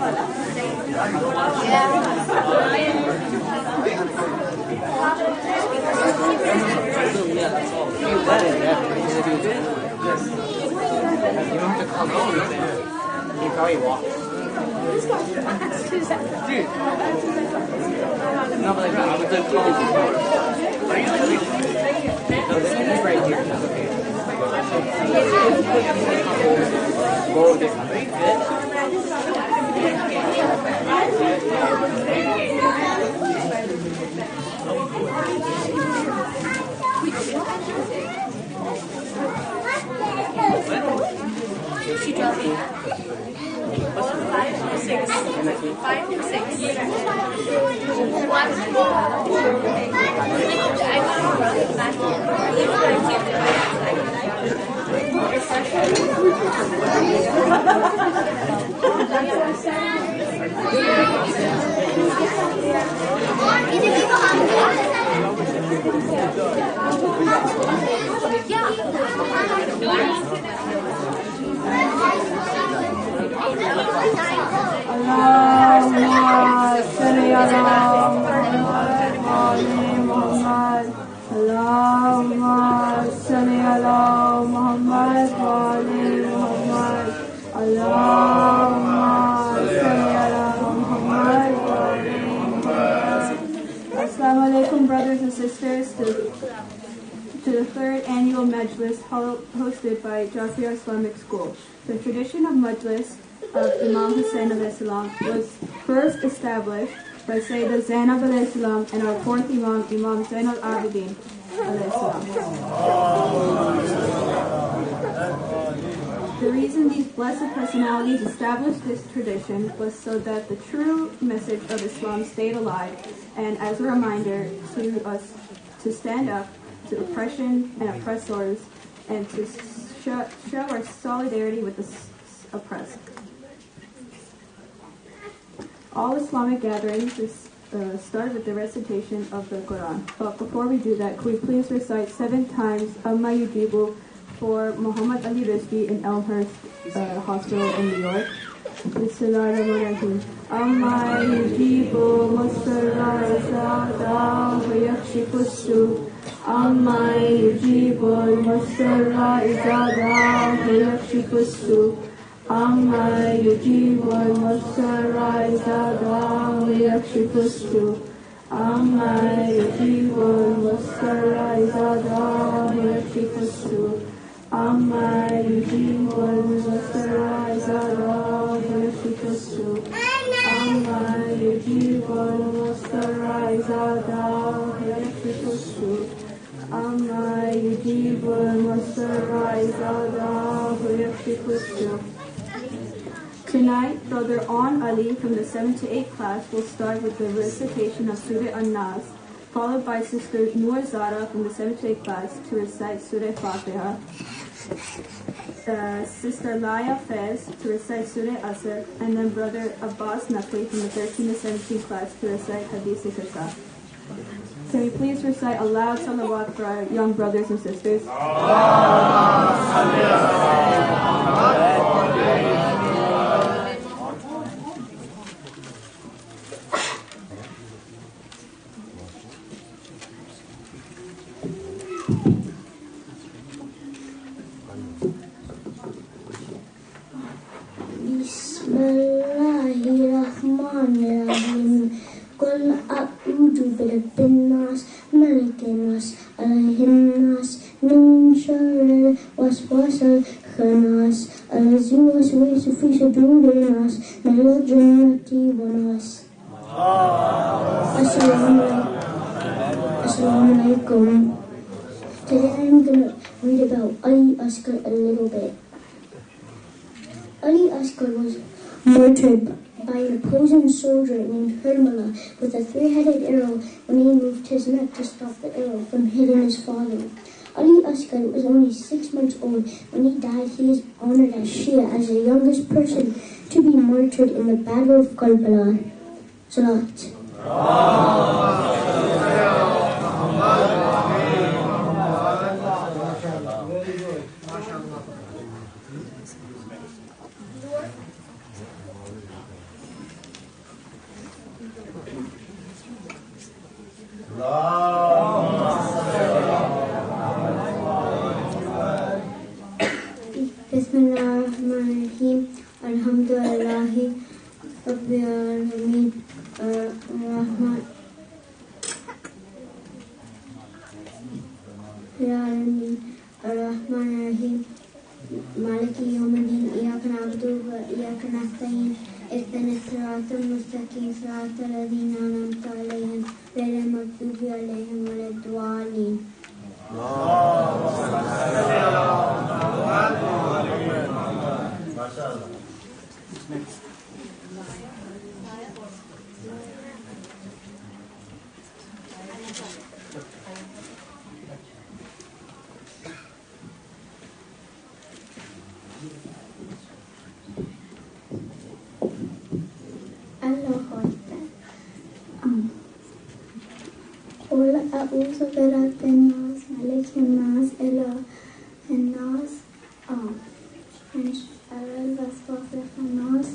You don't have to come home with him. He probably walked. Dude. No, but like, I would like call him before. Are you like, no, this is right here. That's okay. Whoa, this is pretty good. She told me. 5 to 6. 5 to 6. Assalamu alaikum, brothers and sisters, to the third annual Majlis hosted by Jafaria Islamic School. The tradition of Majlis of Imam Hussain al-Islam was first established by Sayyidah Zainab al-Islam and our fourth Imam, Imam Zain al-Abidin al-Islam. The reason these blessed personalities established this tradition was so that the true message of Islam stayed alive, and as a reminder to us to stand up to oppression and oppressors and to show our solidarity with the oppressed. All Islamic gatherings start with the recitation of the Quran. But before we do that, could we please recite 7 times Amma Yujibu for Muhammad Ali Rizvi in Elmhurst Hospital in New York. Bismillahirrahmanirrahim. Amma yujibu mustarra izada wa yakshifu su. Amma yujibu mustarra izada wa yakshifu su. Amma yujibu mustarra izada wa yakshifu su. Amma yujibu mustarra izada wa yakshifu su. Amma yujibu mustarra izada wa yakshifu su. Amma yujibu mustarra izada wa yakshifu su. Amma yujibu mustarra izada wa yakshifu su. Tonight, Brother On Ali from the 7th to 8th class will start with the recitation of Surah An-Nas, followed by Sister Noor Zara from the 7th to 8th class to recite Surah Fatiha, Sister Laya Fez to recite Surah Asr, and then Brother Abbas Nakli from the 13th to 17th class to recite Hadith Kasa. Can we please recite a loud salawat for our young brothers and sisters? Bismillahirrahmanirrahim. Qul a'udhu birabbin nas, malikin nas, ilahin nas, min sharril waswasil khannas, allazi yuwaswisu fi sudurin nas, minal jinnati wan nas. Assalamu alaikum. Today I'm going to read about Ali Asghar a little bit. Ali Asghar was martyred by an opposing soldier named Hirmala with a 3-headed arrow when he moved his neck to stop the arrow from hitting his father. Ali Asghar was only 6 months old when he died. He is honored as Shia as the youngest person to be martyred in the Battle of Karbala. Salat. Alhamdulillahi Rabbil Alamin Ar-Rahman Ar-Rahim Maliki Yawmiddin Iyyaka na'budu wa iyyaka nasta'in Ihdinas siratal mustaqim siratal ladzina an'amta 'alaihim ghayril maghdubi 'alaihim waladdallin. قل أعوذ برب الناس ملك الناس إله الناس من شر الوسواس الخناس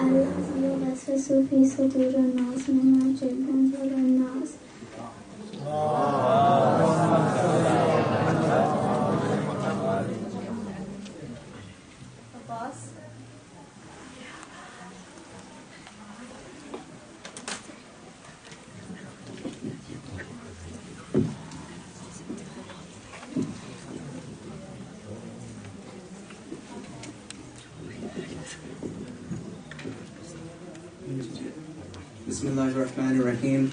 الذي يوسوس في صدور الناس من الجنة والناس. Bismillahirrahmanirrahim.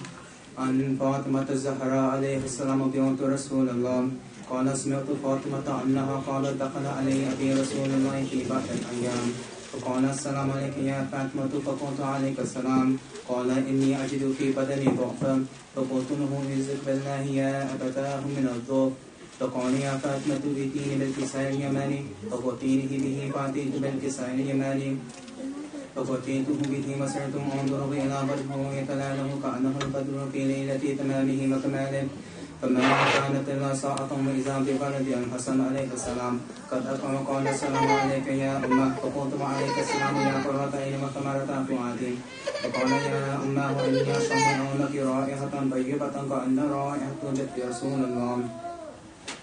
An Fatimah az-Zahra alayhi salam bint Rasulullah قال سمعت فاطمة أنها قالت دخل علي أبي رسول الله في بعض الأيام فقال السلام عليك يا فاطمة فقلت عليك السلام قال إني أجد في بدني ضعفا فقلت له اعوذ بالله يا أبتاه من الضعف فقال يا فاطمة ائتيني بالكساء اليماني فأتيته به فأتيت بالكساء اليماني فأتيته به وسرت أنظر إلى وجهه يتلألأ كأنه البدر في ليلة تمامه وكماله فما كانت إلا ساعة وإذا بولد الحسن عليه السلام قد أقام قال السلام عليك يا أمه فقلت وعليك السلام يا قرة عين وثمرة فؤادي فقال يا أمه إني أشم لك رائحة طيبة كأن رائحة جد رسول الله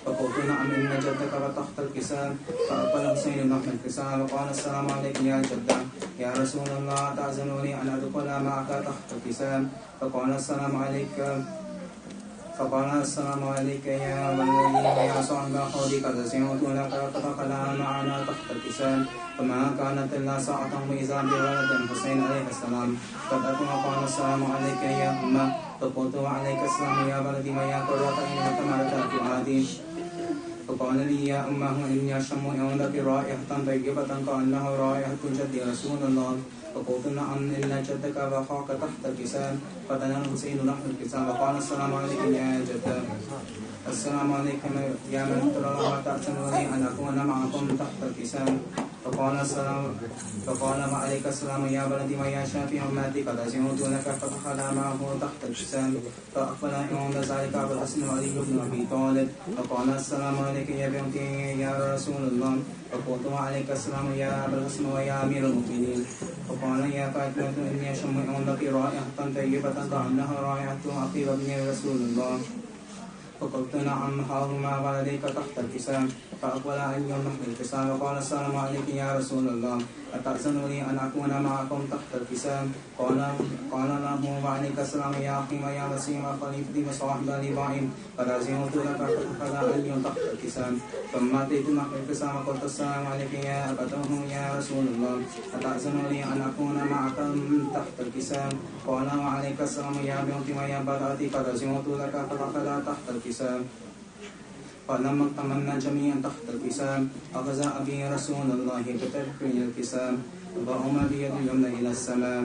فقلت نعم إن جدك وتحت الكساء فأقبل حسين نحو الكساء وقال السلام عليك يا جدة يا رسول الله تأذنني أن أدخل معك تحت الكساء فقال السلام عليك يا ولدي يا صاحب حوضي قد سمعت لك فدخل معنا تحت الكساء فما كانت إلا ساعة وإذا بولد الحسين عليه السلام قد أتى قال السلام عليك يا أمه فقلت وعليك السلام يا ولدي ويا قرة عين وثمرة فؤادي فقال لي يا أمه إني أشم عندك رائحة طيبة كأنها رائحة جد رسول الله فقلت نعم إن جدك وأخاك تحت الكساء فدنا الحسين نحو الكساء وقال السلام عليك يا جدة السلام عليكم يا من اختار الله تأذنني أن أكون معكم تحت الكساء فقال وعليك السلام يا ولدي ويا شافي أمتي قد أزمت لك فدخل معه تحت الكساء فأقبل عند ذلك أبو الحسن وعلي بن أبي طالب فقال السلام عليك يا بنتي يا رسول الله فقلت وعليك السلام يا أبا الحسن ويا أمير المؤمنين فقال يا فاطمة إني أشم عندك رائحة طيبة كأنها رائحة عقيب بن رسول الله فقلت نعم حاهما ولديك تحت الكساء فأقبل علي نحو الكساء وقال السلام عليك يا رسول الله أتأذن لي أن أكون معكم تحت الكساء قال له وعليك السلام يا أخي ويا وسيم خليفتي وصاحب لباعم قد عزمت لك فدخل علي تحت الكساء ثم أتيت نحو الكساء وقلت السلام عليك يا أبتاه يا رسول الله أتأذن لي أن أكون معكم تحت الكساء قال وعليك السلام يا بنتي ويا بناتي قد عزمت لك فدخل تحت الكساء فلما اطمأنا جميعا تحت الكساء أخذ أبي رسول الله بتركي الكساء وضعهما بيد اليمنى إلى السماء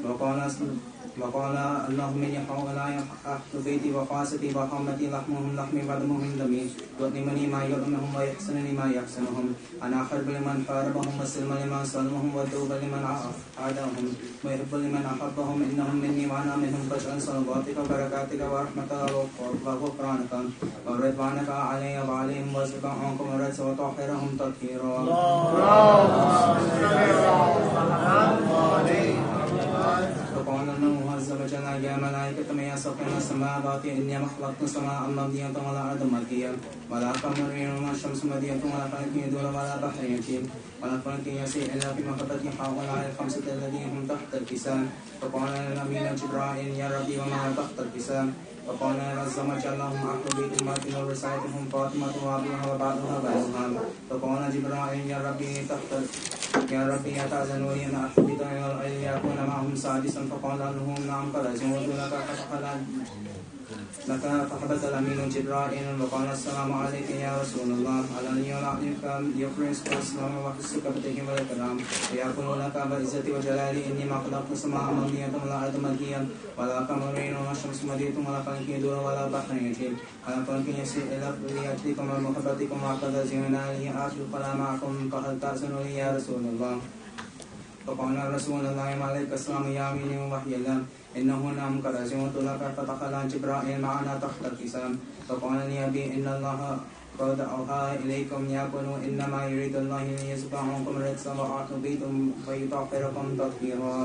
وقال اللهم إني هؤلاء أهل بيتي وخاصتي وحمتي لحمهم لحمي ودمهم دمي يؤلمني ما يؤلمهم ويحسنني ما يحسنهم أنا أحب لمن حاربهم وسلم لمن سلمهم وتوب لمن عاداهم ويحب لمن أحبهم إنهم مني وأنا منهم فاجعل صلواتك وبركاتك ورحمتك وغفرانك ورضوانك علي وعليهم وازكى عنكم الرجس وطهرهم تطهيرا. فقال الله عز وجل يا ملائكة من يسقين السماوات إني خلقت السماء مبنية ولا أرض ملكية ولا قمر ولا الشمس مبنية ولا فلك يدور ولا بحر يمشي ولا فلك يسير إلا في مخبة هؤلاء الخمسة الذين هم تحت الكسام فقال الأمين جبرائيل يا ربي وما تحت الكسام وقال نظم جلهم أهل بيت المدينة ورسالتهم فاطمة وأبوها وبعضها بينها فقال جبرائيل يا ربي يتأذنوني أن أحبط أن يكون معهم سادسا فقال لهم نعم قد أذنت لك فحبط الأمين جبرائيل وقال السلام عليك يا رسول الله ألن يعلمك يفرسك الإسلام وحسك بتهم والكرام ويقول لك بعزتي وجلالي إني ما خلقت السماء مبنية ولا أرض ملكيا ولا قمر ولا الشمس مبنية ولا فلك يدور ولا بحر يجري ولا فلك يسير إلا ليأتيكم ومحبتكم وقد زينا لي آخر الكلام معكم فهل تأذنوني يا رسول الله فقال رسول الله عليك السلام يا أمين وحي الله إنه نعم قد أزمت لك فدخل جبرائيل معنا تحت الكسام فقال لي أبي إن الله قد أوحى إليكم يا بنو إنما يريد الله ليذهب عنكم الرجس ويطهركم ويطهركم تطهيرا.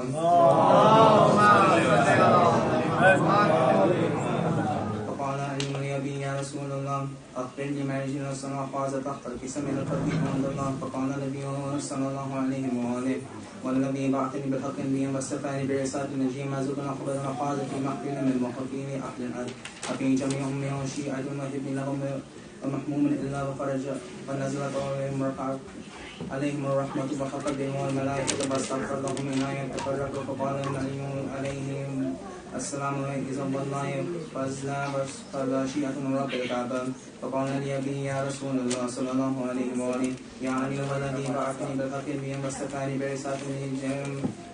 فقال لي أبي يا رسول الله أخبرني ما يجري السماء فاز تحت الكسام من القديم عند الله فقال النبي صلى الله عليه وآله والذي بعثني بالحق بهم واستفاني برسالة النجيم ما زلنا خبرنا فاز في محفل من محفلين أهل الأرض وفي جميع منهم شيعة وهب لهم ومحموم إلا وفرج فنزلت عليهم الرحمة وخفت بهم الملائكة واستغفر لهم إن يتفرقوا فقال عليهم السلام إذا والله فزنا فبشيئة رب الكعبة فقال لي أبي يا رسول الله صلى الله عليه وآله يا علي والذي بعثني بالحق بهم واستفاني برسالة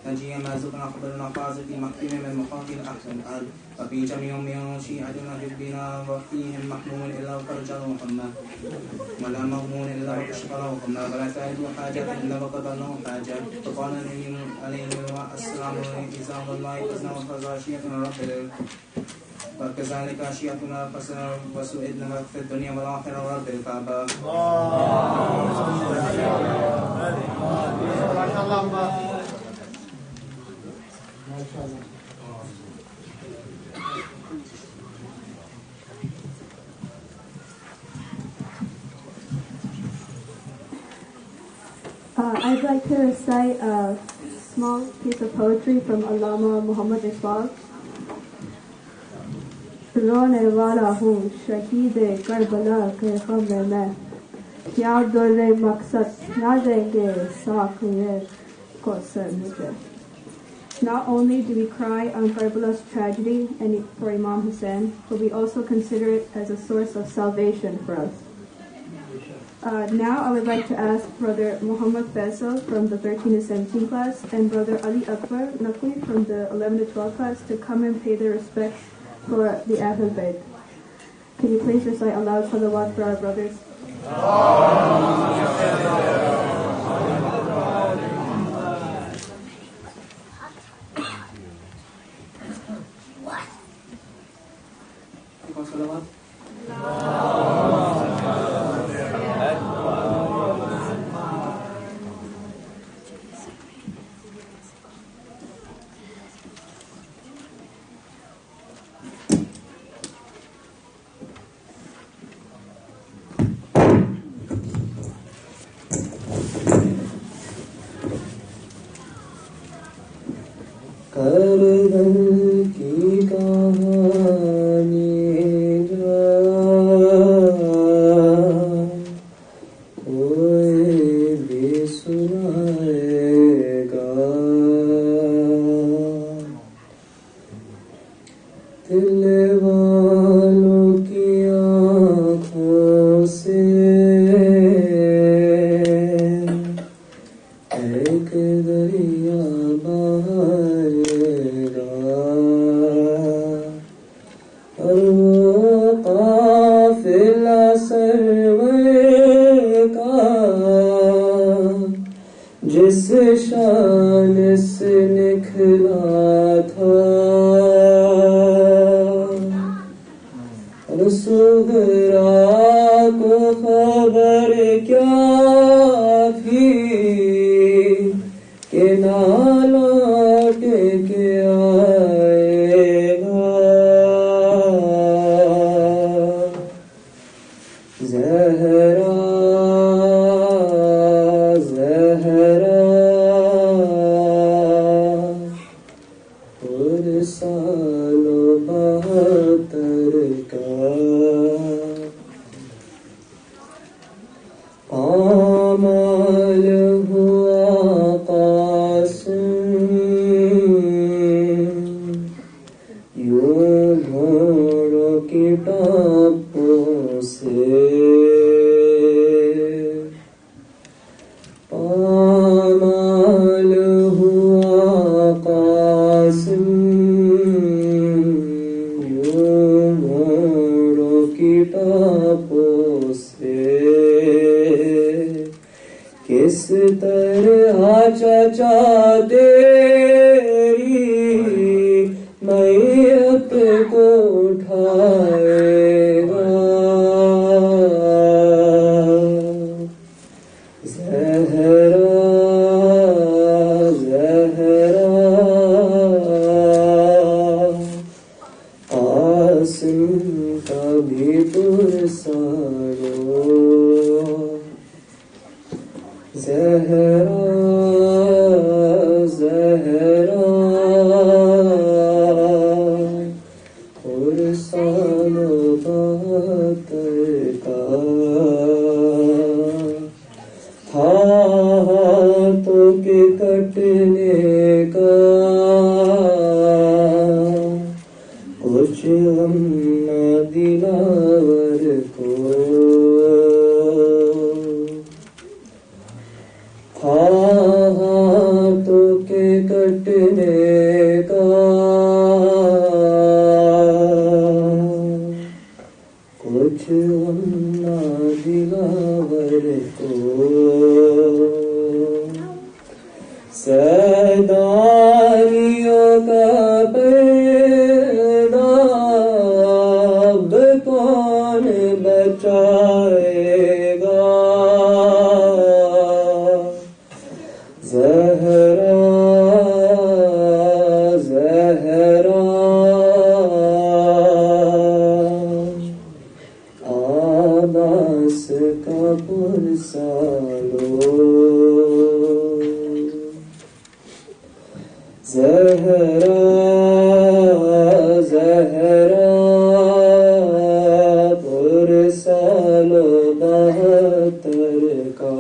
نجيا ما زلنا خبرنا فاز في محفل من محافل أهل الأرض وفي جميع منهم شيعة وحبنا وفيهم محموم إلا وفرج له محمد ولا مغمون إلا وكشف له محمد ولا سائل حاجة إلا وقضى له حاجة فقال عليه السلام إذا والله فزنا وفزاشية رب وكذلك أشياءنا وسئلنا في الدنيا والآخرة رب الكعبة. I'd like to recite a small piece of poetry from Allama Muhammad Iqbal. रोने वाला हूँ शहीद करबला के ग़म में क्या दुर्रे मकसद ना देंगे साक़िए कौसर मुझे. Not only do we cry on Karbala's tragedy and for Imam Hussein, but we also consider it as a source of salvation for us. Now I would like to ask Brother Muhammad Faisal from the 13 to 17 class and Brother Ali Akbar Naqvi from the 11 to 12 class to come and pay their respects for the Ahlul Bayt. Can you please recite aloud salawat for our brothers? के आएगा ہاں چچا تیری میت کو اٹھائے گا. زہرا زہرا قاسم کا بھی پرسارو. زہرا زہرا پرسان بہتر کا ہاتھوں کے کٹنے کا کچھ غم نہ دلاور کو. ہاتھوں کے کٹنے کا کچھ غم نہ دلاور کو. سیداریوں کا پردہ اب کون بچائے گا. زہرا زہرا آباس کا پرسالو. زہرا زہرا پرسالو بہتر کا.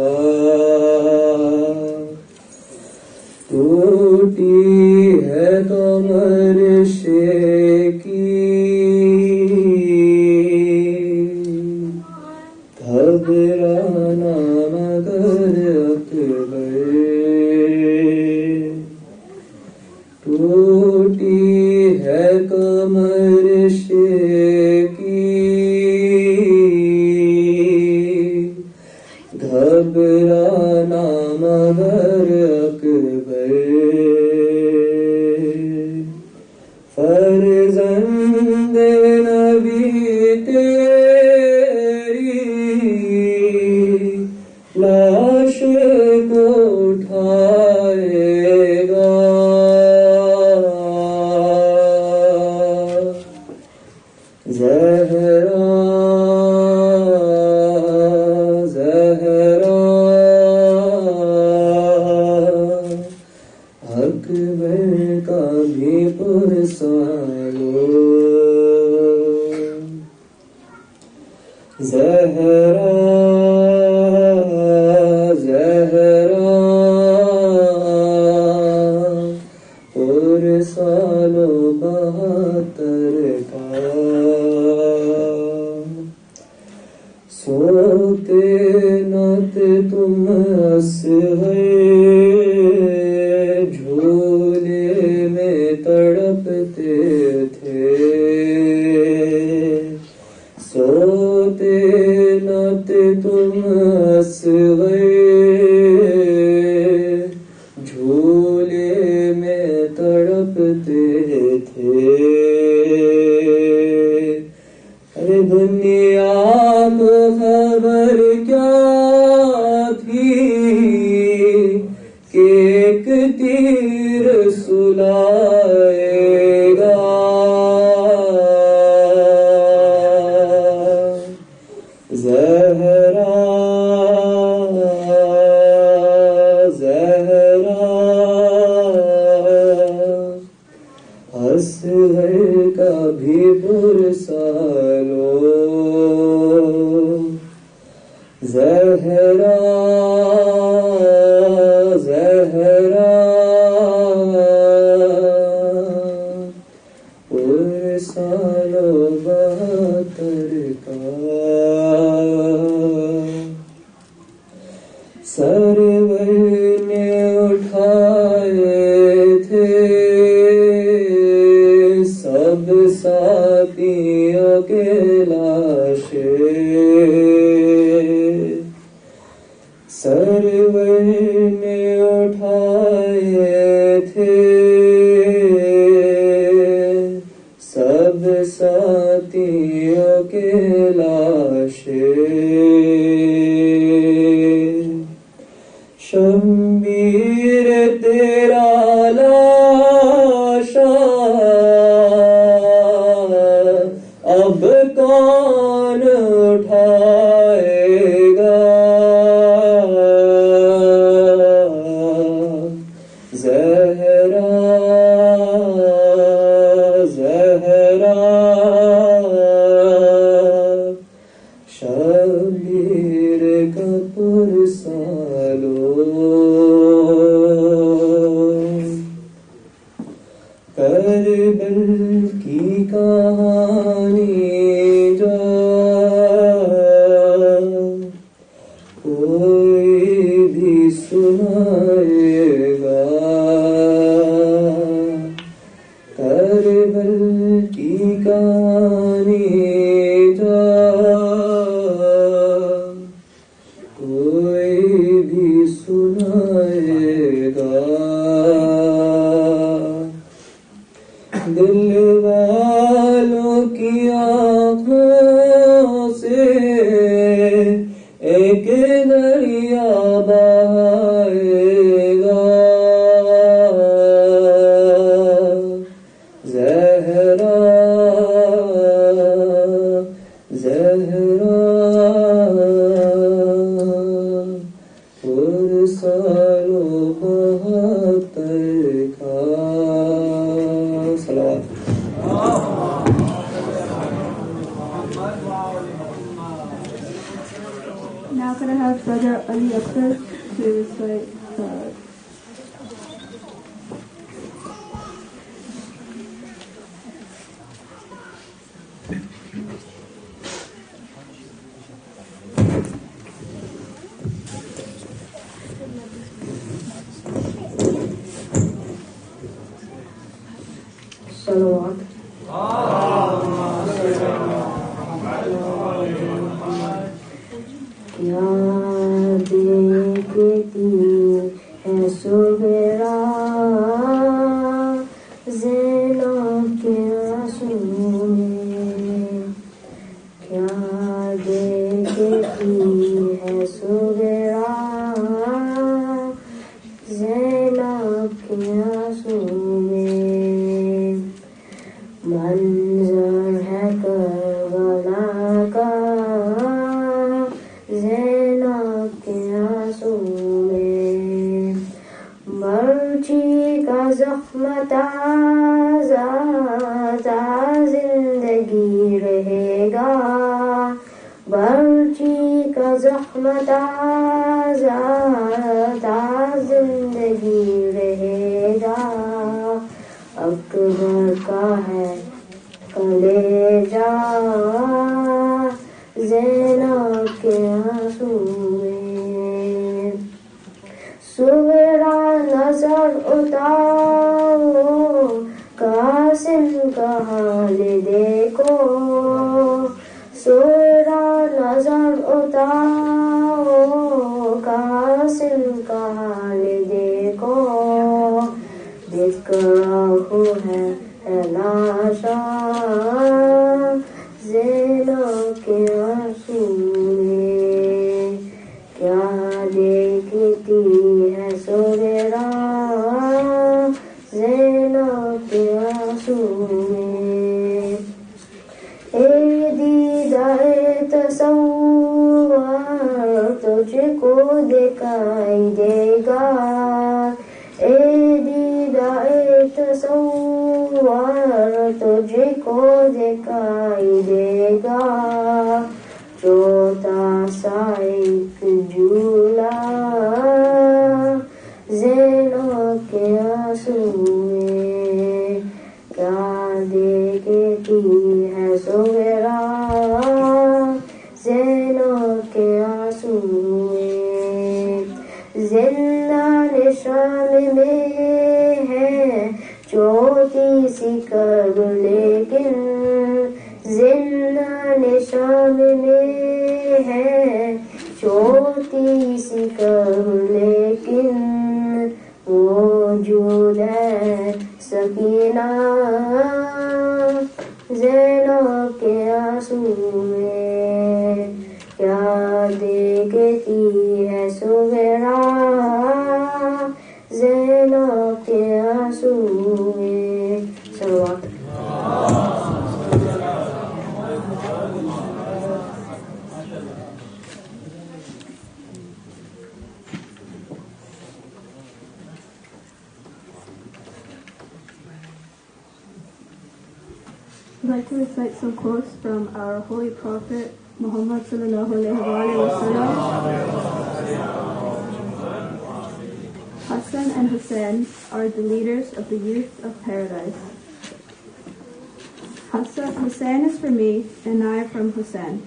ٹوٹی ہے کمر شیکی گھبرانا مگر اکبر. ٹوٹی ہے کمر شیکی گھبرانا مگر اکبر. فرزند نبی تیری لاش کو اٹھائے گا. زہرا زہرا اکبر کا بھی پرسالو. زہرا زہرا پرسالو بہتر کا. سوتے نت تم اصغر جھولے میں تڑپتے تھے. سوتے نت تم اصغر جھولے میں تڑپتے تھے. ارے دنیا کو خبر کیا تھی کہ ایک تیر سلائے گا. زہرا زہرا اصغر کا بھی پرسالو. زہرا زہرا پرسالو بہتر کا. سرور نے اٹھائے تھے سب ساتھیوں کے لاشیں. سرور نے اٹھائے تھے سب ساتھیوں کے لاشیں، شمیر تیرا لاشا اب کون اٹھائے گا، زہرا زہرا شبیر کا پرسالو، کربل کی کہانی جو کوئی بھی سنائے گا، کربل کی کہانی جو کوئی بھی سنائے گا، دل والوں کی آنکھوں سے ایک دریا بہائے گا، زہرا زہرا پرسال و بہتر کا صلوات. Now can I have Brother Ali Akhtar to recite صلوات. کیا دیکھتی ہے صبح زینب کے آنسو میں، کیا دیکھتی ہے صبح زینب کے آنسو میں، منظر ہے کربلا کا زینب کے آنسو میں، مرچی کا زخم تازہ زندگی رہے گا، مرچی کا زخم تازہ زندگی رہے گا، اکبر کا ہے کلیجہ زینب کے آنسو میں، سغرا نظر اتارو قاسم کا حال دیکھو، سغرا نظر اتارو قاسم کا حال دیکھو، دیکھ رہو ہے لاشا زینب کے آنسو میں، کیا دیکھتی ہے صبح زینب کے آنسو میں، اے دیدہ تصور تجھ کو دکھائی دے گا، اے دیدہ تصور تجھ کو دکھائی دے گا، چھوٹا سا ایک جھولا زینب کے آنسو میں، کیا دیکھتی ہے صبح زینب کے آنسو میں، زندان شام میں ہے چھوٹی سی کرب لیکن، زندان شام میں ہے چھوٹی سی کرب वजूद सकीना ज़ैनब के आंसू में क्या देखती है सुगरा ज़ैनब के आंसू में सलवात। I'd like to recite some quotes from our Holy Prophet Muhammad sallallahu alaihi wasallam. Hassan and Hussein are the leaders of the youth of paradise. Hussein is for me, and I from Hussein.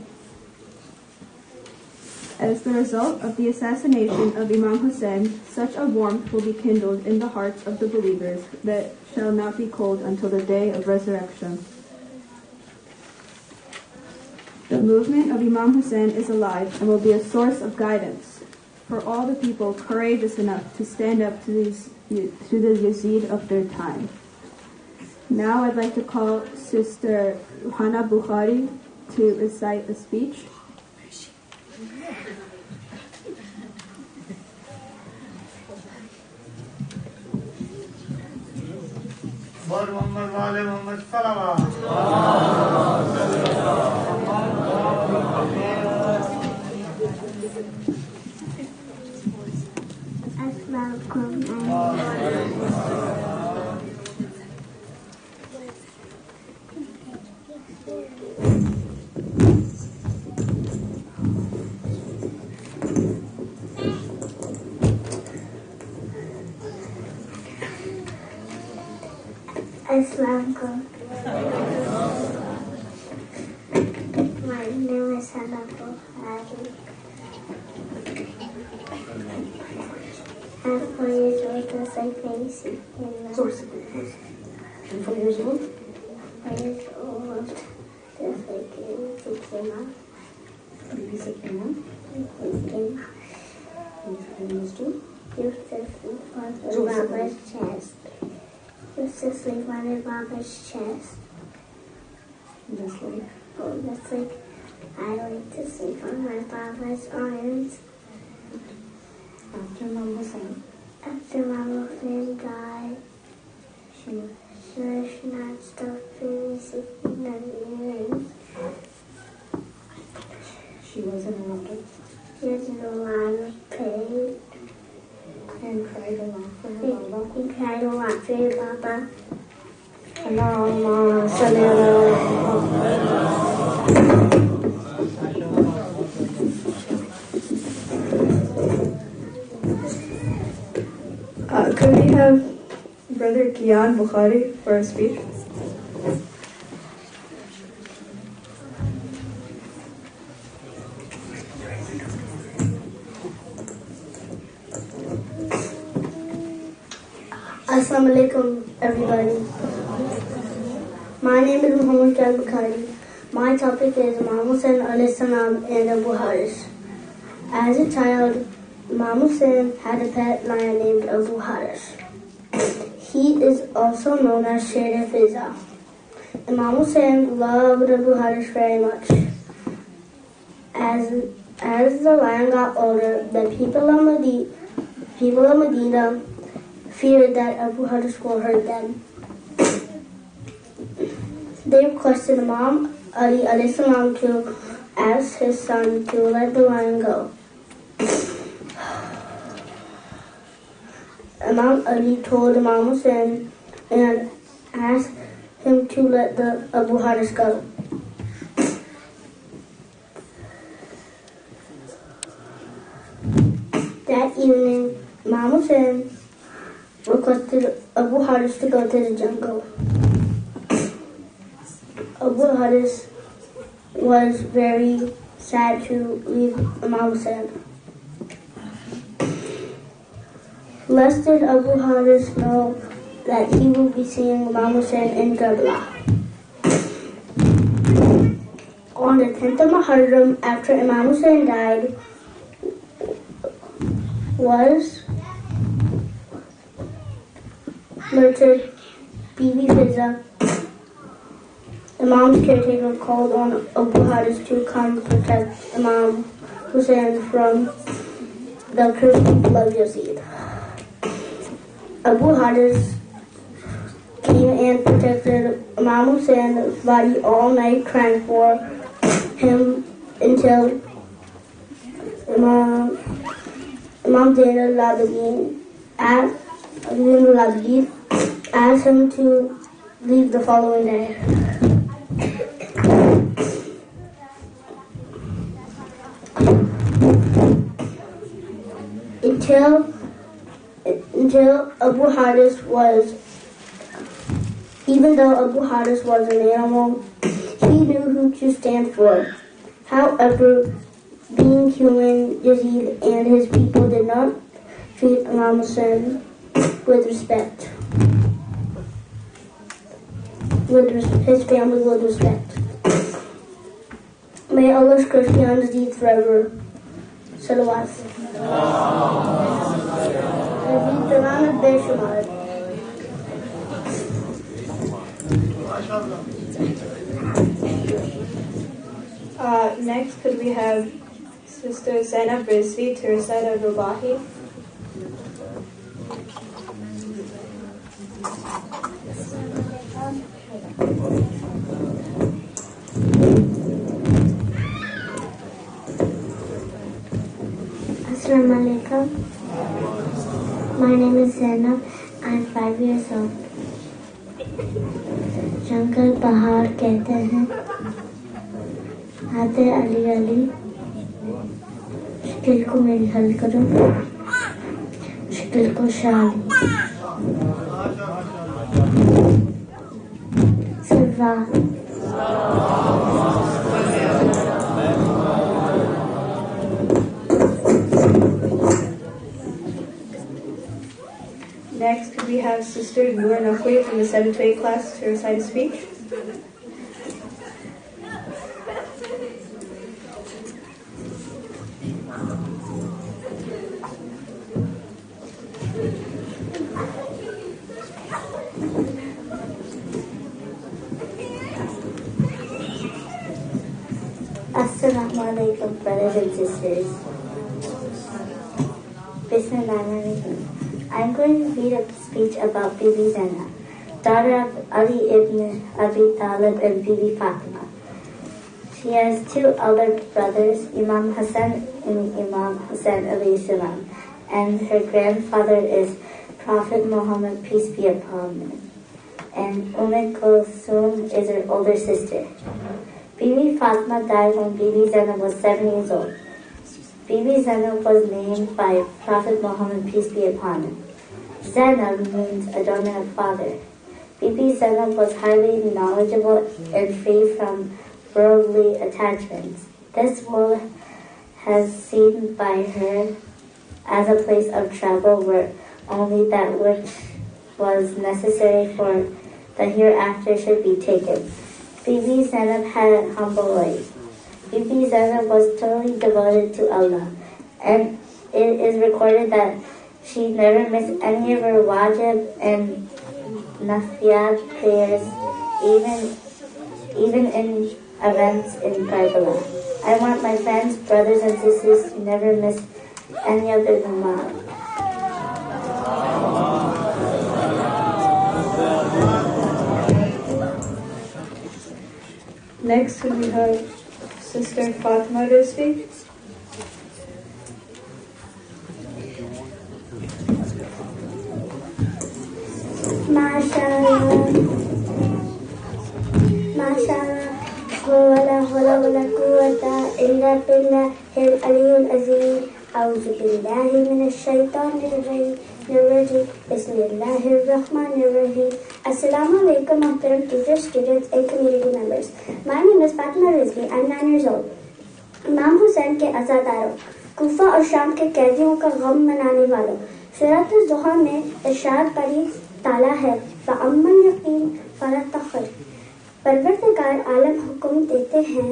As the result of the assassination of Imam Hussein, such a warmth will be kindled in the hearts of the believers that shall not be cold until the day of resurrection. The movement of Imam Hussein is alive and will be a source of guidance for all the people courageous enough to stand up to the Yazid of their time. Now I'd like to call Sister Hana Bukhari to recite a speech. Muhammad wale Muhammad salawat. Assalamualaikum. My name is Hana Bukhari. I'm 4 years old, just like Macy. And 4 years old? 4 years old, just like Sakina. Baby Sakina? Sakina. Used to sleep on her mama's chest. Used to sleep on his mama's chest. Just like? Oh, just like I like to sleep on my mama's arms. After Mama Hussein died, she not stopped sleeping on me. She wasn't allowed. She was in a lot of pain. And cried a lot for her Baba. He cried a lot for your Baba. Allahumma salli ala Could we have Brother Kian Bukhari for a speech? Assalamu alaikum, everybody. My name is Muhammad Kian Bukhari. My topic is Imam Hussein alayhi salam and Abu Haris. As a child, Imam Hussein had a pet lion named Abu Haris. He is also known as Sher Fiza. Imam Hussein loved Abu Haris very much. As the lion got older, the people of Medina feared that Abu Haris will hurt them. They requested Imam Ali alayhi salam to ask his son to let the lion go. Imam Ali told Imam Hussein and asked him to let the Abu Haris go. That evening, Imam Hussein requested Abu Haris to go to the jungle. Abu Haris was very sad to leave Imam Hussein. Lest did Abu Haris know that he will be seeing Imam Hussein in Karbala. On the 10th of Muharram, after Imam Hussein died, murdered Bibi Fiza. Imam's caretaker called on Abu Haris to come protect Imam Hussein from the cursed people of Yazid. Abu Haris came and protected Imam Hussein's body all night, crying for him until Imam Zainul Abidin asked him to leave the following day. Until Abu Haris was, even though Abu Haris was an animal, he knew who to stand for. However, being human, Yazid and his people did not treat Imam Hussein with respect. His family with respect. May Allah's curse be on Yazid forever. Salawat. Yazid Talanat Beshumar. Next, could we have Sister Zainab Rizvi to recite a Rubahi? Assalamu alaikum. My name is Zainab. I'm 5 years old. जंगल पहाड़ कहते हैं आते अली अली मुश्किल को मेरी हल करो मुश्किल को शाली सिवा Next, could we have Sister Noor Naqvi from the 7th to 8th class to recite a speech? Assalamu alaikum, brothers and sisters. Bismillahirrahmanirrahim. I'm going to read a speech about Bibi Zainab, daughter of Ali ibn Abi Talib and Bibi Fatima. She has 2 elder brothers, Imam Hassan and Imam Hussein alayhi salam, and her grandfather is Prophet Muhammad, peace be upon him. And Kulthum is her older sister. Bibi Fatima died when Bibi Zainab was 7 years old. Bibi Zainab was named by Prophet Muhammad, peace be upon him. Zainab means adornment of father. Bibi Zainab was highly knowledgeable and free from worldly attachments. This world has seen by her as a place of travel where only that which was necessary for the hereafter should be taken. Bibi Zainab had a humble life. Bibi Zainab was totally devoted to Allah, and it is recorded that she never missed any of her wajib and nafiyat prayers, even in events in Karbala. I want my friends, brothers and sisters to never miss any of the namaz. Next, we have Sister Fatima to speak. MashaAllah. Wala hawla quwwata illa billahil aliyyil azim. A'udhu billahi minash shaitanir rajim. Bismillahir rahmanir rahim. Assalamu alaikum, Muhtaram teachers, students, and community members. My name is Fatima Rizvi. I'm 9 years old. इमाम हुसैन के अज़ादारों, कूफा और शाम के कैदियों का गम मनाने वालों, सूरत ज़ुहा में इरशाद पढ़ी ताला है फ़अम्मल यकीन फला तख़र। परवरदिगार आलम हुक्म देते हैं,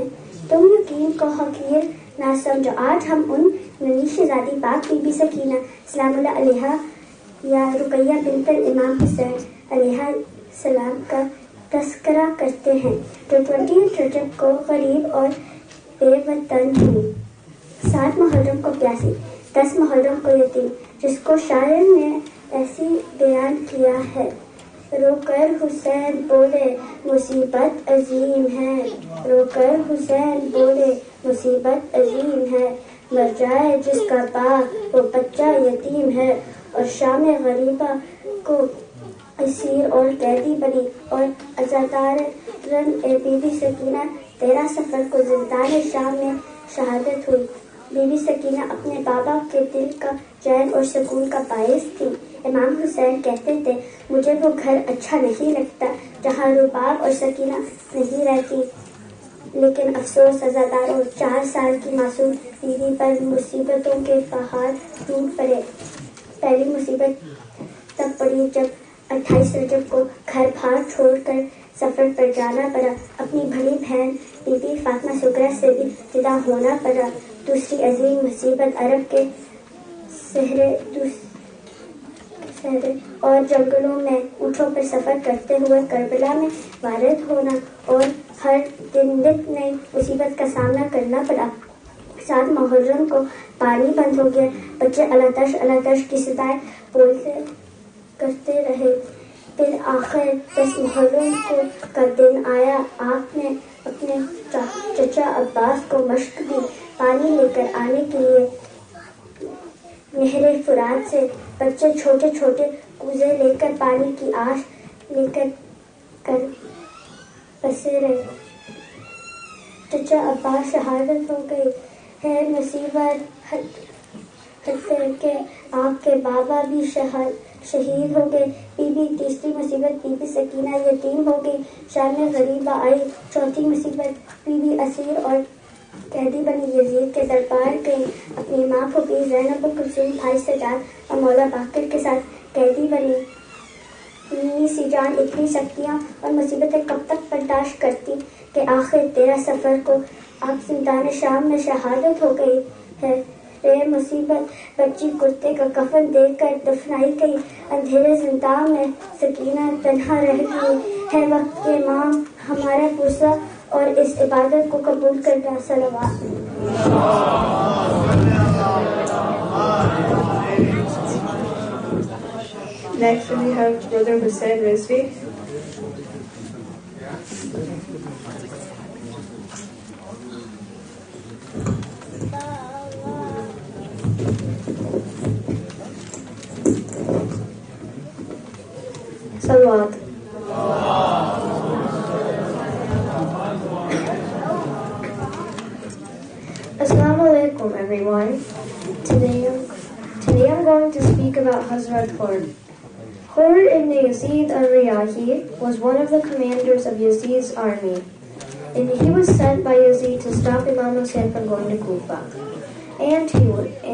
तुम यकीन को हकीर ना समझो। आज हम उन ननी शहज़ादी पाक बीबी सकीना सलामुल्लाह अलैहा या रुकैया बिनत इमाम हुसैन अलैहिस्सलाम का तस्करा करते हैं, जो 20 रजब को गरीब और बेवतन हुई, 7 मुहर्रम को प्यासी, 10 मुहर्रम को यतीम, जिसको शायर ने ऐसी बयान किया है, रोकर हुसैन बोले मुसीबत अजीम है, रोकर हुसैन बोले मुसीबत अजीम है, मर जाए जिसका बाप वो बच्चा यतीम है, और शाम गरीबा को असीर और कैदी बनी, और अज़ादारन बीबी सकीना 13 सफर को जिंदान शाम में शहादत हुई। बीबी सकीना अपने बाबा के दिल का चैन और सुकून का बायस थी। इमाम हुसैन कहते थे, मुझे वो घर अच्छा नहीं लगता जहाँ रुबाब और सकीना नहीं रहती, लेकिन अफसोस अज़ादारों 4 साल की मासूम बीवी पर मुसीबतों के पहाड़ टूट पड़े। पहली मुसीबत तब पड़ी जब 28 रजब को घर बार छोड़कर सफर पर जाना पड़ा, अपनी बड़ी बहन बीबी फातिमा सुगरा से भी जुदा होना पड़ा। दूसरी अजीम मुसीबत अरब के सहरे और जंगलों में ऊँटों पर सफर करते हुए करबला में वारद होना, और हर दिन नित नई मुसीबत का सामना करना पड़ा। 7 मुहर्रम को पानी बंद हो गया, बच्चे अल्लाह तश की सदाएं बोलते करते रहे। फिर आखिर 10 मुहर्रम को का दिन आया। आपने अपने चचा अब्बास को मशक दी, पानी लेकर आने के लिए नहरे फुरात से बच्चे छोटे छोटे कूजे लेकर पानी की आस लेकर कर बसे रहे। चचा अब्बास शहादत हो गई है, मुसीबत के आपके बाबा भी शहीद हो गए। तीसरी मुसीबत बीबी सकीना यतीम हो गई, शाम में गरीबा आई। चौथी मुसीबत बीबी असीर और कैदी बनी, यजीद के दरबार गई, अपनी माँ को भी ज़ैनब कुलसूम भाई सजाद और मौला बाकर के साथ कैदी बनी। इतनी सी जान, इतनी शक्तियाँ और मुसीबतें कब तक बर्दाश्त करती कि आखिर 13 सफर को आप जिंदान शाम में शहादत हो गई है। रे मुसीबत, बच्ची कुर्ते का कफन देकर दफनाई गई, अंधेरे जिंदान में सकीना तन्हा रह गई है। वक्त के इमाम हमारा पुरसा और इस इबादत को कबूल करना। सलवात। Next we have Brother Hussein Rizvi. Salawat. Assalamu alaikum everyone. Today I'm going to speak about Hazrat Hur. Hur ibn Yazid al-Riyahi was one of the commanders of Yazid's army, and he was sent by Yazid to stop Imam Hussein from going to Kufa. And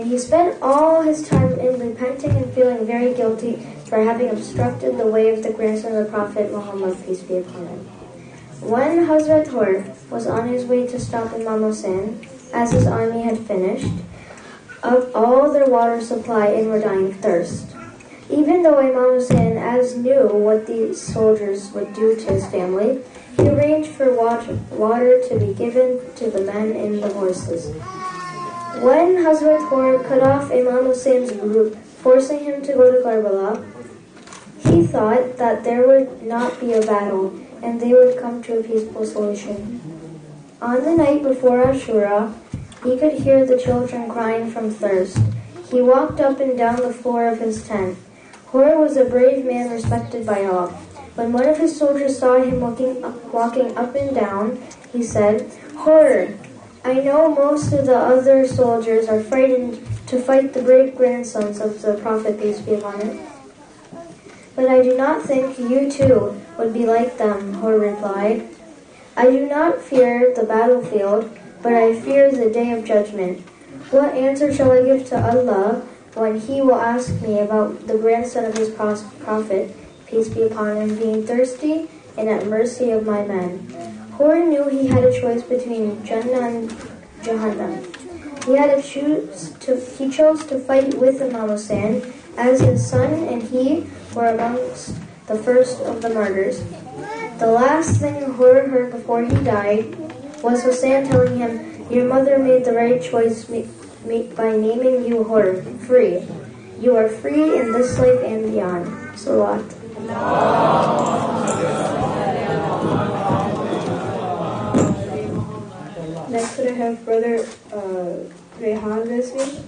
he spent all his time in repenting and feeling very guilty for having obstructed the way of the grandson of the Prophet Muhammad, peace be upon him. When Hazrat Hur was on his way to stop Imam Hussein, as his army had finished of all their water supply and were dying of thirst. Even though Imam Hussein as knew what these soldiers would do to his family, he arranged for water to be given to the men and the horses. When Hazrat Hur cut off Imam Hussein's route, forcing him to go to Karbala, he thought that there would not be a battle and they would come to a peaceful solution. On the night before Ashura, he could hear the children crying from thirst. He walked up and down the floor of his tent. Hur was a brave man respected by all. When one of his soldiers saw him walking up and down, he said, "Hur, I know most of the other soldiers are frightened to fight the brave grandsons of the Prophet, peace be upon him. But I do not think you too would be like them," Hur replied. "I do not fear the battlefield, but I fear the day of judgment. What answer shall I give to Allah when He will ask me about the grandson of His Prophet, peace be upon him, being thirsty and at mercy of my men?" Hur knew he had a choice between Jannah and Jahannam. He chose to fight with Imam Hussein as his son and he were amongst the first of the martyrs. The last thing Hur heard before he died was Hussein telling him, "Your mother made the right choice by naming you Hur, free. You are free in this life and beyond." Salawat. Next, I have Brother Rehan Rizvi.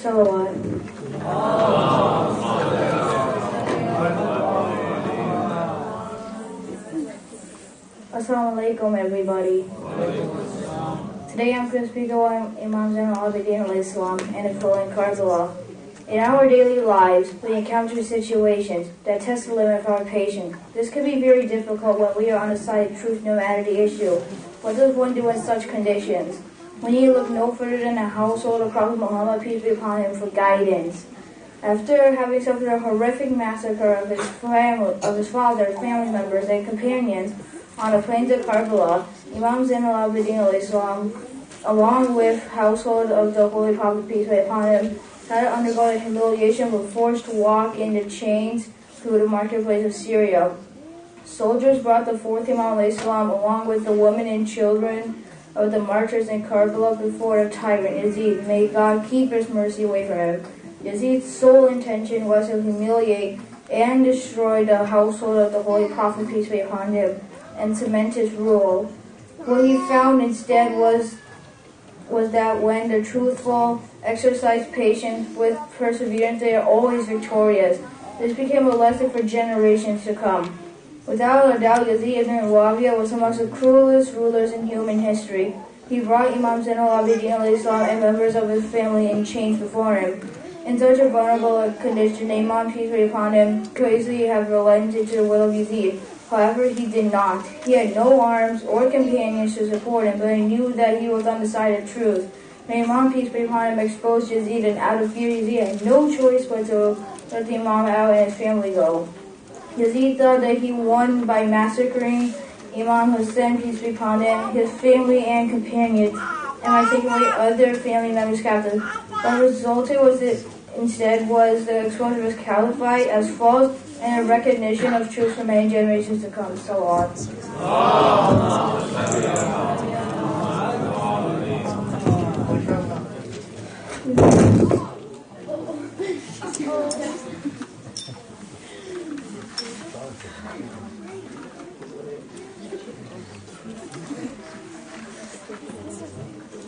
Salawat. Assalamu alaikum, everybody. Today I'm going to speak about Imam Zain al-Abidin alayhi salam and his role in Karbala. In our daily lives, we encounter situations that test the limit of our patience. This can be very difficult when we are on the side of truth no matter the issue. What does one do in such conditions? We need to look no further than the household of Prophet Muhammad, peace be upon him, for guidance. After having suffered a horrific massacre of his father, family members, and companions on the plains of Karbala, Imam Zain al-Abidin alayhi salam, along with household of the Holy Prophet, peace be upon him, had to undergo the humiliation but forced to walk in the chains through the marketplace of Syria. Soldiers brought the fourth Imam alayhi salam along with the women and children of the martyrs in Karbala before the tyrant Yazid. May God keep his mercy away from him. Yazid's sole intention was to humiliate and destroy the household of the Holy Prophet, peace be upon him, and cement his rule. What he found instead was that when the truthful exercise patience with perseverance, they are always victorious. This became a lesson for generations to come. Without a doubt, Yazid ibn Muawiyah was amongst the cruelest rulers in human history. He brought Imam Zain al-Abidin alayhi salam and members of his family in chains before him. In such a vulnerable condition, the Imam, peace be upon him, could easily have relented to the will of Yazid. However, he did not. He had no arms or companions to support him, but he knew that he was on the side of truth. The Imam, peace be upon him, exposed Yazid, and out of fear, Yazid had no choice but to let the Imam out and his family go. Yazid thought that he won by massacring Imam Hussein, peace be upon him, his family and companions, and by taking away other family members captive. What resulted was the exposure of his caliphate as false and a recognition of truth for many generations to come. So on.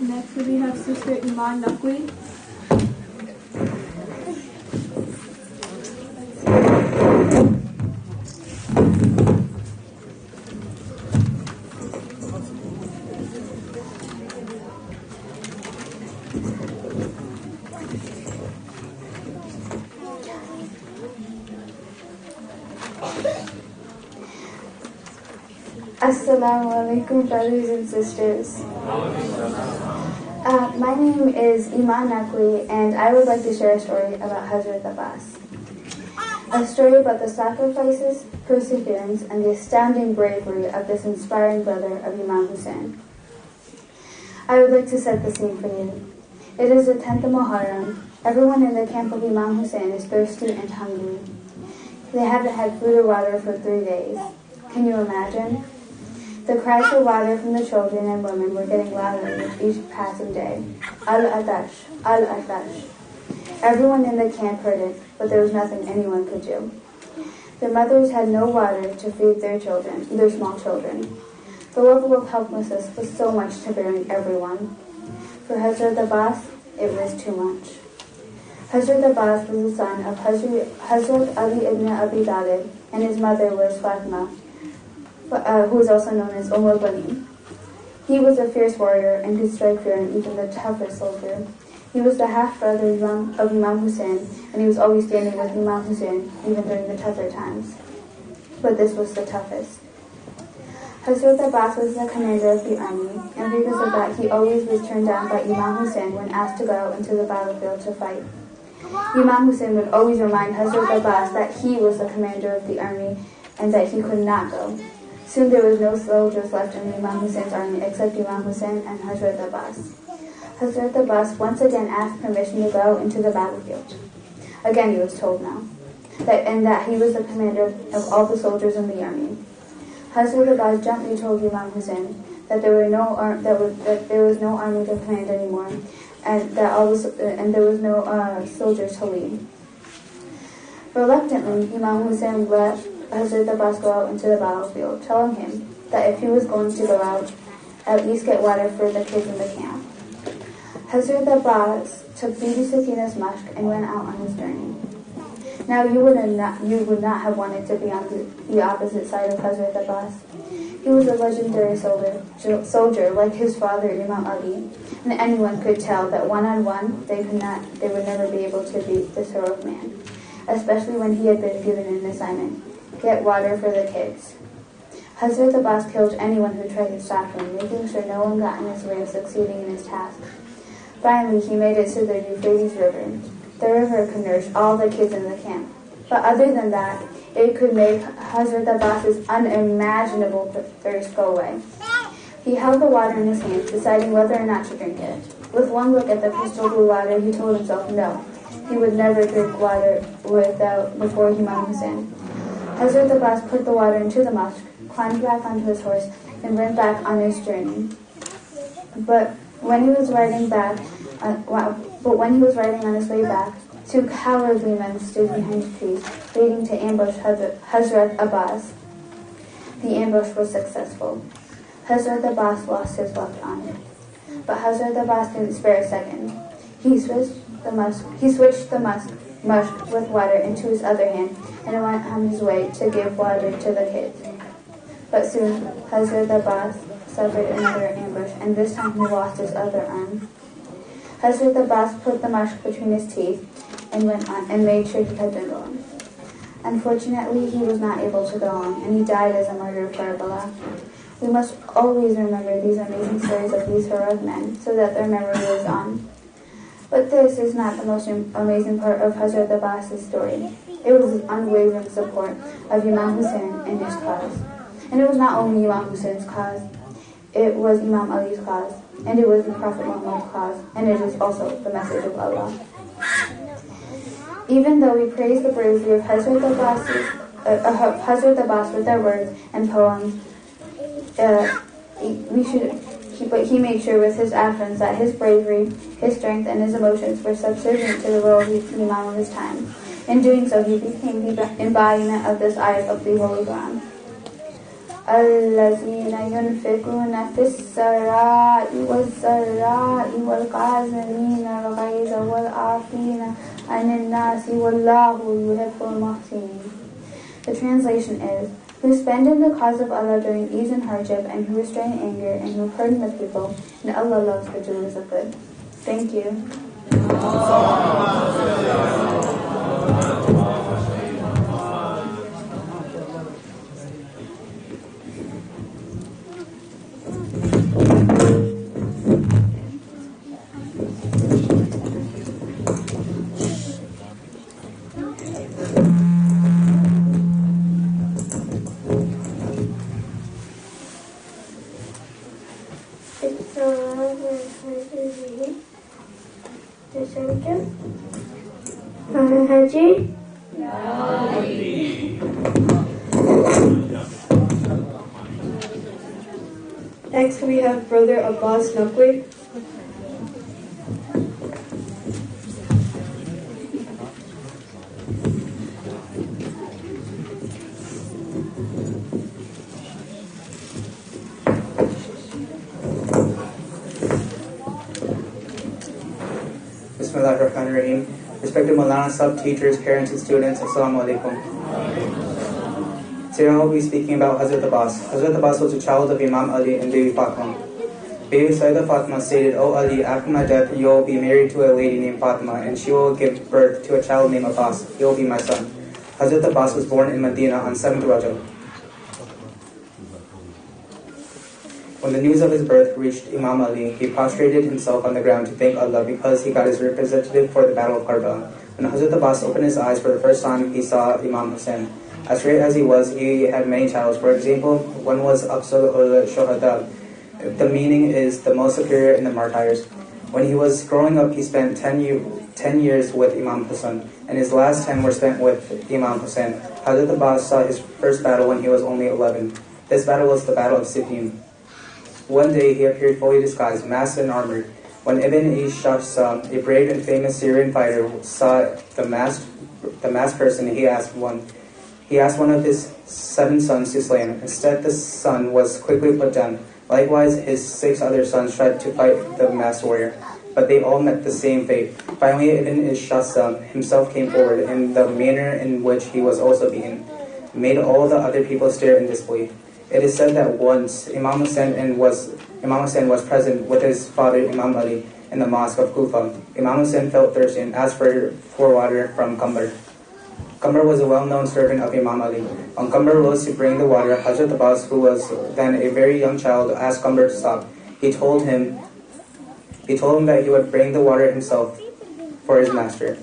Next, we have Sister Iman Naqvi. Assalamu alaikum, brothers and sisters. My name is Iman Naqvi, and I would like to share a story about Hazrat Abbas. A story about the sacrifices, perseverance, and the astounding bravery of this inspiring brother of Imam Hussein. I would like to set the scene for you. It is the 10th of Muharram. Everyone in the camp of Imam Hussein is thirsty and hungry. They haven't had food or water for 3 days. Can you imagine? The cries for water from the children and women were getting louder with each passing day. Al-Atash, Al-Atash. Everyone in the camp heard it, but there was nothing anyone could do. Their mothers had no water to feed their children, their small children. The level of helplessness was so much to bearing everyone. For Hazrat Abbas, it was too much. Hazrat Abbas was the son of Hazrat Ali ibn Abi Talib, and his mother was Fatima, who is also known as al-Bani. He was a fierce warrior and could strike fear in even the toughest soldier. He was the half-brother of Imam Hussein, and he was always standing with Imam Hussein, even during the tougher times. But this was the toughest. Hazrat Abbas was the commander of the army, and because of that, he always was turned down by Imam Hussein when asked to go into the battlefield to fight. Imam Hussein would always remind Hazrat Abbas that he was the commander of the army and that he could not go. Soon there was no soldiers left in Imam Hussein's army except Imam Hussein and Hazrat Abbas. Hazrat Abbas once again asked permission to go into the battlefield. Again he was told no, that he was the commander of all the soldiers in the army. Hazrat Abbas gently told Imam Hussein that there was no army to command anymore, and there was no soldiers to lead. Reluctantly, Imam Hussein let Hazrat Abbas go out into the battlefield, telling him that if he was going to go out, at least get water for the kids in the camp. Hazrat Abbas took Bibi Sakina's musk and went out on his journey. Now you would not have wanted to be on the opposite side of Hazrat Abbas. He was a legendary soldier like his father Imam Ali, and anyone could tell that one-on-one they would never be able to beat this heroic man, especially when he had been given an assignment: get water for the kids. Hazrat Abbas killed anyone who tried to stop him, making sure no one got in his way of succeeding in his task. Finally, he made it to the Euphrates River. The river could nourish all the kids in the camp. But other than that, it could make Hazrat Abbas's unimaginable thirst go away. He held the water in his hand, deciding whether or not to drink it. With one look at the crystal blue water, he told himself no. He would never drink water before Imam Hussein. Hazrat Abbas put the water into the mosque, climbed back onto his horse, and went back on his journey. But when he was riding on his way back, two cowardly men stood behind trees, waiting to ambush Hazrat Abbas. The ambush was successful. Hazrat Abbas lost his left arm. But Hazrat Abbas didn't spare a second. He switched the musk with water into his other hand and went on his way to give water to the kids. But soon, Hazrat Abbas suffered another ambush, and this time he lost his other arm. Hazrat Abbas put the musk between his teeth and went on and made sure he had been going. Unfortunately, he was not able to go on, and he died as a martyr of Karbala. We must always remember these amazing stories of these heroic men, so that their memory lives on. But this is not the most amazing part of Hazrat Abbas's story. It was his unwavering support of Imam Hussein and his cause. And it was not only Imam Hussein's cause, it was Imam Ali's cause, and it was the Prophet Muhammad's cause, and it is also the message of Allah. Even though we praise the bravery of Hazrat Abbas with our words and poems, but he made sure with his actions that his bravery, his strength, and his emotions were subservient to the will of the Imam of his time. In doing so, he became the embodiment of this ayat of the Holy Quran. الذين ينفقون في السراء والضراء والكاظمين الغيظ والعافين عن الناس والله يحب المحسنين. The translation is, who spend in the cause of Allah during ease and hardship, and who restrain anger, and who pardon the people, and Allah loves the doers of good. Thank you. Haji? Next we have Brother Abbas Naqvi. Bismillahirrahmanirrahim. Respected Maulana Sub, teachers, parents, and students, Assalamu alaikum. Today I will be speaking about Hazrat Abbas. Hazrat Abbas was a child of Imam Ali and Bibi Fatima. Bibi Sayyidah Fatima stated, "O Ali, after my death, you will be married to a lady named Fatima, and she will give birth to a child named Abbas. He will be my son." Hazrat Abbas was born in Medina on 7th Rajab. When the news of his birth reached Imam Ali, he prostrated himself on the ground to thank Allah because he got his representative for the Battle of Karbala. When Hazrat Abbas opened his eyes for the first time, he saw Imam Hussain. As great as he was, he had many titles. For example, one was Afzal ul-Shuhada. The meaning is the most superior in the martyrs. When he was growing up, he spent 10 years with Imam Hussain, and his last 10 were spent with Imam Hussain. Hazrat Abbas saw his first battle when he was only 11. This battle was the Battle of Siffin. One day he appeared fully disguised, masked and armored. When Ibn Ishaq, a brave and famous Syrian fighter, saw the masked person, he asked one of his 7 sons to slay him. Instead, the son was quickly put down. Likewise, his 6 other sons tried to fight the masked warrior, but they all met the same fate. Finally, Ibn Ishaq himself came forward, in the manner in which he was also beaten, made all the other people stare in disbelief. It is said that once Imam Hussain was present with his father Imam Ali in the mosque of Kufa. Imam Hussain felt thirsty and asked for water from Qamar. Qamar was a well-known servant of Imam Ali. When Qamar rose to bring the water, Hazrat Abbas, who was then a very young child, asked Qamar to stop. He told him that he would bring the water himself for his master.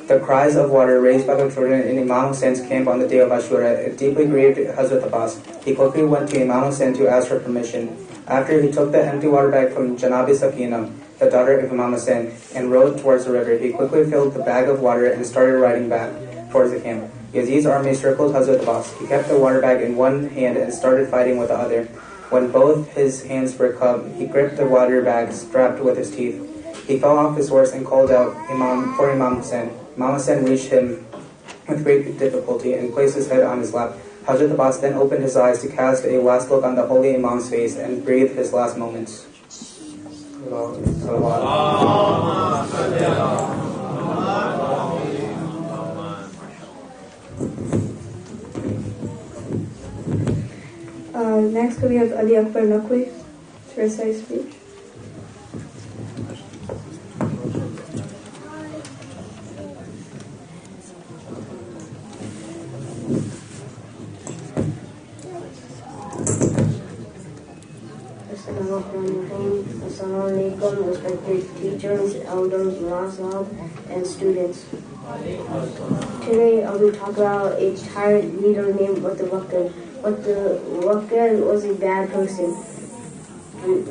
The cries of water raised by the children in Imam Hussein's camp on the day of Ashura deeply grieved Hazrat Abbas. He quickly went to Imam Hussain to ask for permission. After he took the empty water bag from Janabi Sakina, the daughter of Imam Hussain, and rode towards the river, he quickly filled the bag of water and started riding back towards the camp. Yazid's army circled Hazrat Abbas. He kept the water bag in one hand and started fighting with the other. When both his hands were cupped, he gripped the water bag strapped with his teeth. He fell off his horse and called out for Imam Hussain. Imam Hussain reached him with great difficulty and placed his head on his lap. Hazrat Abbas then opened his eyes to cast a last look on the holy Imam's face and breathe his last moments. Next we have Ali Akbar Naqvi to recite speech. Assalamu alaikum, respected teachers, elders, Muslim, and students. Today I will talk about a tyrant leader named Mutawakkil. Mutawakkil was a bad person.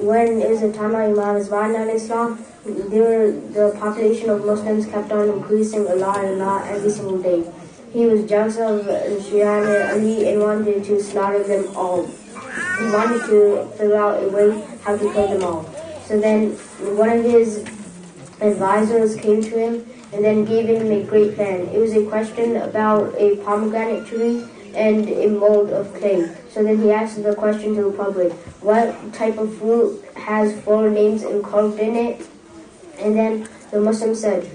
When it was the time of Imam Azman al-Islam, the population of Muslims kept on increasing a lot every single day. He was jealous of Shia Ali and wanted to slaughter them all. He wanted to figure out a way how to kill them all. So then one of his advisors came to him and then gave him a great plan. It was a question about a pomegranate tree and a mold of clay. So then he asked the question to the public, what type of fruit has 4 names carved in it? And then the Muslim said,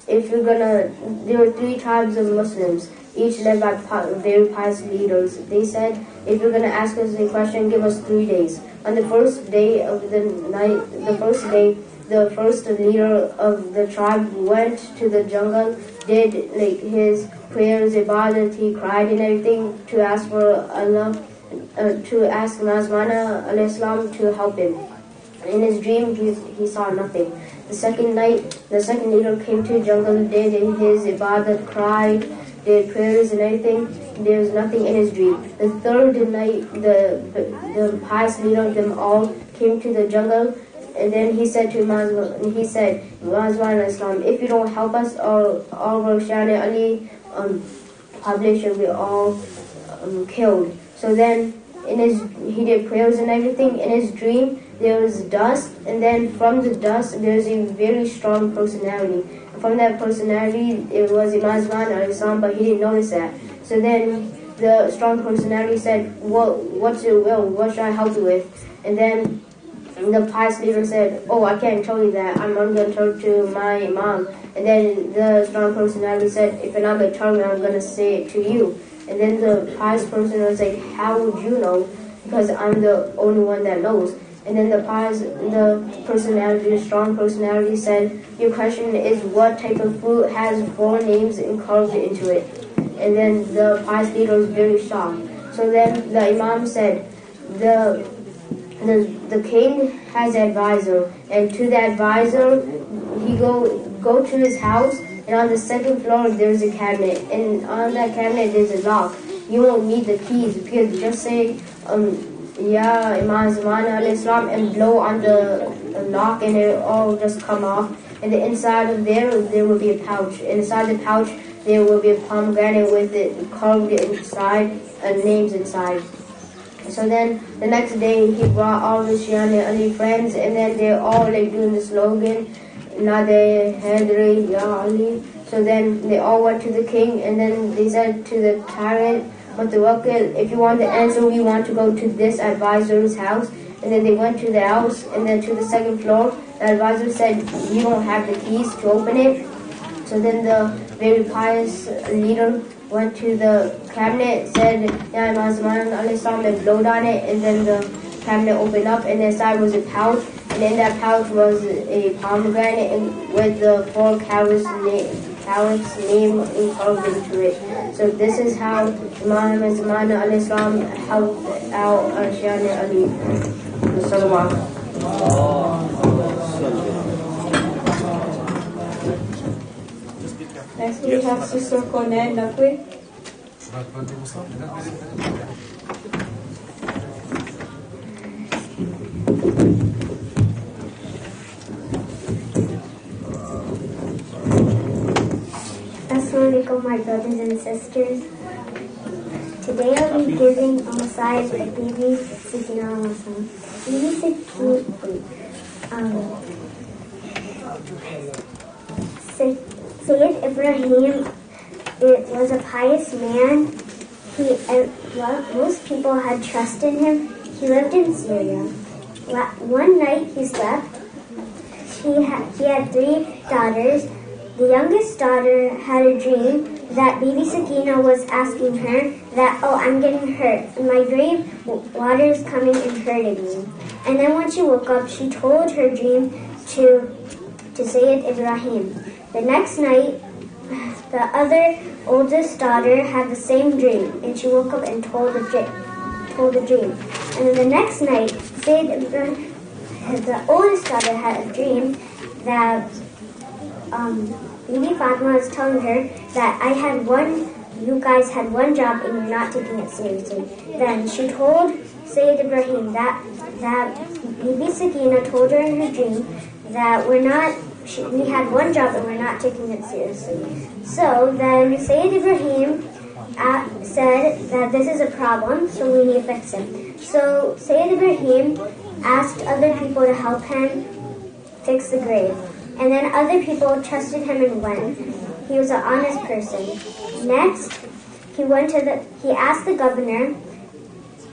there were 3 tribes of Muslims, each led by very pious leaders. They said, if you're going to ask us a question, give us 3 days. On the first day of the night, the first leader of the tribe went to the jungle, did his prayers, ibadat, he cried and everything to ask for Allah, to ask Nazmana al-Islam to help him. In his dream, he saw nothing. The second night, the second leader came to the jungle, did his ibadat, cried, did prayers and everything. There was nothing in his dream. The third night, the pious leader of them all came to the jungle, and then he said to Imam al-Islam, if you don't help us, all our Shia Ali population will be all killed. So then he did prayers and everything. In his dream, there was dust, and then from the dust, there's a very strong personality. From that personality, it was Imam al-Islam, but he didn't notice that. So then the strong personality said, what's your will? What should I help you with? And then the pious leader said, I can't tell you that. I'm going to tell to my Imam. And then the strong personality said, if you're not going to tell me, I'm going to say it to you. And then the pious person was like, how would you know? Because I'm the only one that knows. And then the strong personality said, your question is what type of fruit has 4 names carved into it? And then the pious leader was very shocked. So then the Imam said, the king has an advisor, and to the advisor, he go to his house And on the second floor, there's a cabinet. And on that cabinet, there's a lock. You won't need the keys. You can just say, Ya Imam Zaman al-Islam, and blow on the lock, and it'll all just come off. And the inside of there will be a pouch. Inside the pouch, there will be a pomegranate with it carved inside and names inside. So then the next day he brought all the Shiani Ali friends, and then they're all like doing the slogan, Nade Hadri Ya Ali. So then they all went to the king, and then they said to the tyrant, but the Wakil, if you want the answer, we want to go to this advisor's house. And then they went to the house, and then to the second floor. The advisor said, you don't have the keys to open it. So then the very pious leader went to the cabinet, said, Ya Imam Zaman al-Islam, and blowed on it, and then the cabinet opened up, and inside was a pouch, and in that pouch was a pomegranate with the 4 caliphs' name carved into it. So this is how Imam Zaman al-Islam helped out Shiani Ali. Next we have Sister Konen Nakwi. Assalamu alaikum, my brothers and sisters. Today I'll be giving a message of Bibi Sakina al-Masam. Bibi Sayyid Ibrahim was a pious man. Most people had trust in him. He lived in Syria. One night he slept. He had 3 daughters. The youngest daughter had a dream that Bibi Sakina was asking her that, oh, I'm getting hurt. My grave water is coming and hurting me. And then when she woke up, she told her dream to Sayyid Ibrahim. The next night, the other oldest daughter had the same dream, and she woke up and told the dream. And then the next night, Sayyid Ibrahim, the oldest daughter, had a dream that Bibi Fatima was telling her that you guys had one job and you're not taking it seriously. Then she told Sayyid Ibrahim that Bibi Sakina told her in her dream that we had one job and we're not taking it seriously. So then Sayyid Ibrahim said that this is a problem, so we need to fix it. So Sayyid Ibrahim asked other people to help him fix the grave. And then other people trusted him and went. He was an honest person. Next, he asked the governor,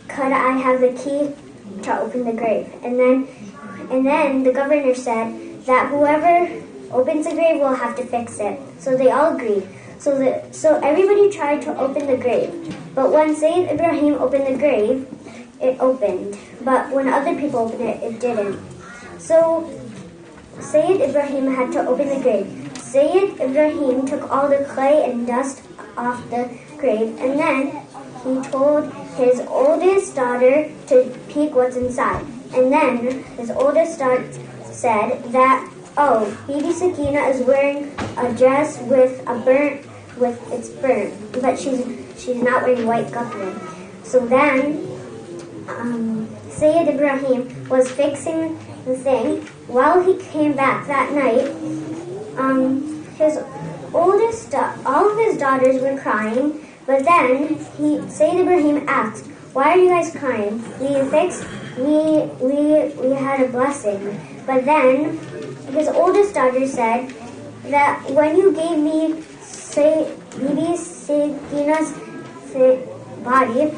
could I have the key to open the grave? And then the governor said that whoever opens the grave will have to fix it. So they all agreed. So everybody tried to open the grave. But when Sayyid Ibrahim opened the grave, it opened. But when other people opened it, it didn't. So Sayyid Ibrahim had to open the grave. Sayyid Ibrahim took all the clay and dust off the grave, and then he told his oldest daughter to peek what's inside. And then his oldest daughter said that, oh, Bibi Sakina is wearing a dress it's burnt, but she's not wearing white kapra. So then Sayyid Ibrahim was fixing the thing. While he came back that night, all of his daughters were crying, but then Sayyid Ibrahim asked, why are you guys crying? We had a blessing. But then his oldest daughter said that when you gave me Bibi Sakina's body,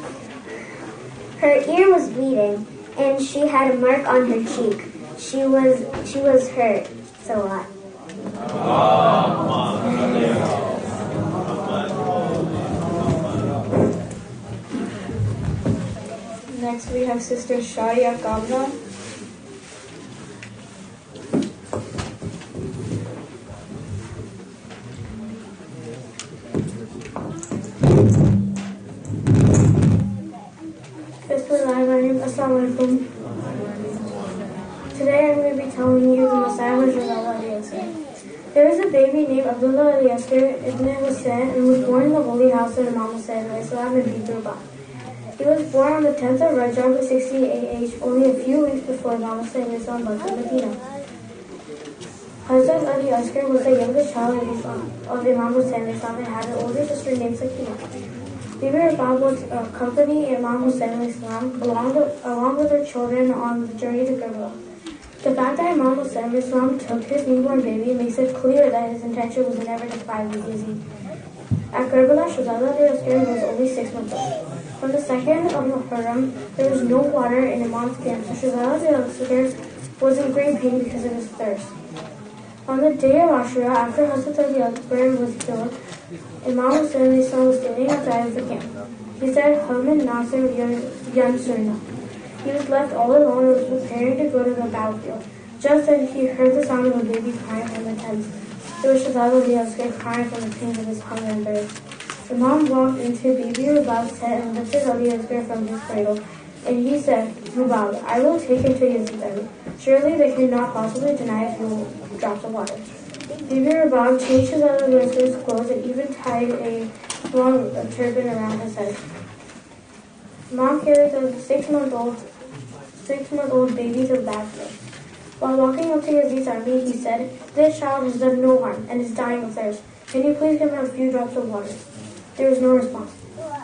her ear was bleeding and she had a mark on her cheek. She was hurt so a lot. Next we have Sister Sharia Kamna. Assalamu alaikum. Today I'm going to be telling you the Messiah of Allah. There was a baby named Abdullah al-Yasir ibn Hussein and was born in the holy house of Imam Hussein al-Islam in Bidruba. He was born on the 10th of Rajab 60 AH, only a few weeks before Imam Hussein al-Islam left for Medina. Hazrat Ali Asghar was the youngest child of Imam Hussein al-Islam and had an older sister named Sakina. Bibi Rabab would accompany Imam Hussein al-Islam along with her children on the journey to Karbala. The fact that Imam Hussein al-Islam took his newborn baby makes it clear that his intention was never to fight with Yazid. At Karbala, Shahzada al-Asghar was only 6 months old. On the 2nd of Muharram, there was no water in Imam's camp, so Shahzada al-Asghar was in great pain because of his thirst. On the day of Ashura, after Hazrat Ali Akbar was killed, Imam Hussein al-Islam was standing outside of the camp. He said, Halman Nasir Yansurna. He was left all alone and was preparing to go to the battlefield. Just then he heard the sound of a baby crying from the tents. It was Shahzada Ali Asghar crying from the pain of his hunger and thirst. Imam walked into Bibi Rubab's tent and lifted Ali Asghar from his cradle. And he said, Rubab, I will take him to Yazid. Surely they cannot possibly deny a few drops of water. Bibi Rubab changed his Ali Asghar's clothes and even tied a long turban around his head. Mom carried the 6-month-old baby to the bathroom. While walking up to Yazid's army, he said, This child has done no harm and is dying of thirst. Can you please give him a few drops of water? There was no response.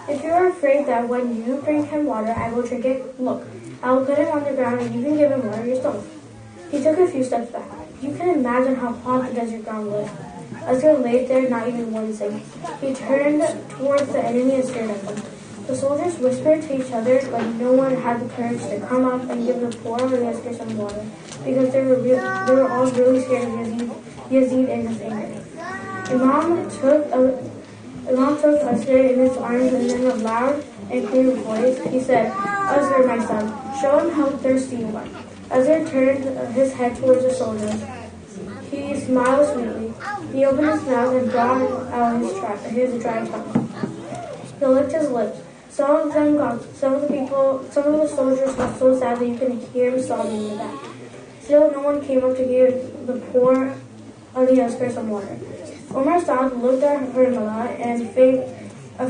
If you are afraid that when you bring him water, I will drink it, look, I will put him on the ground and you can give him water yourself. He took a few steps back. You can imagine how hot the desert ground was. Asghar laid there, not even wincing. He turned towards the enemy and stared at them. The soldiers whispered to each other, but no one had the courage to come up and give the poor Asghar some water, because they were all really scared of Yazid and his anger. Imam took Asghar in his arms and in a loud and clear voice, he said, Asghar, my son, show him how thirsty you are. Asghar turned his head towards the soldiers. He smiled sweetly. He opened his mouth and brought out his dry tongue. He licked his lips. Some of the soldiers got so sad that you could hear him sobbing in the back. Still, no one came up to give the poor Ali Asghar some water. Omar Saad looked at Harmala and a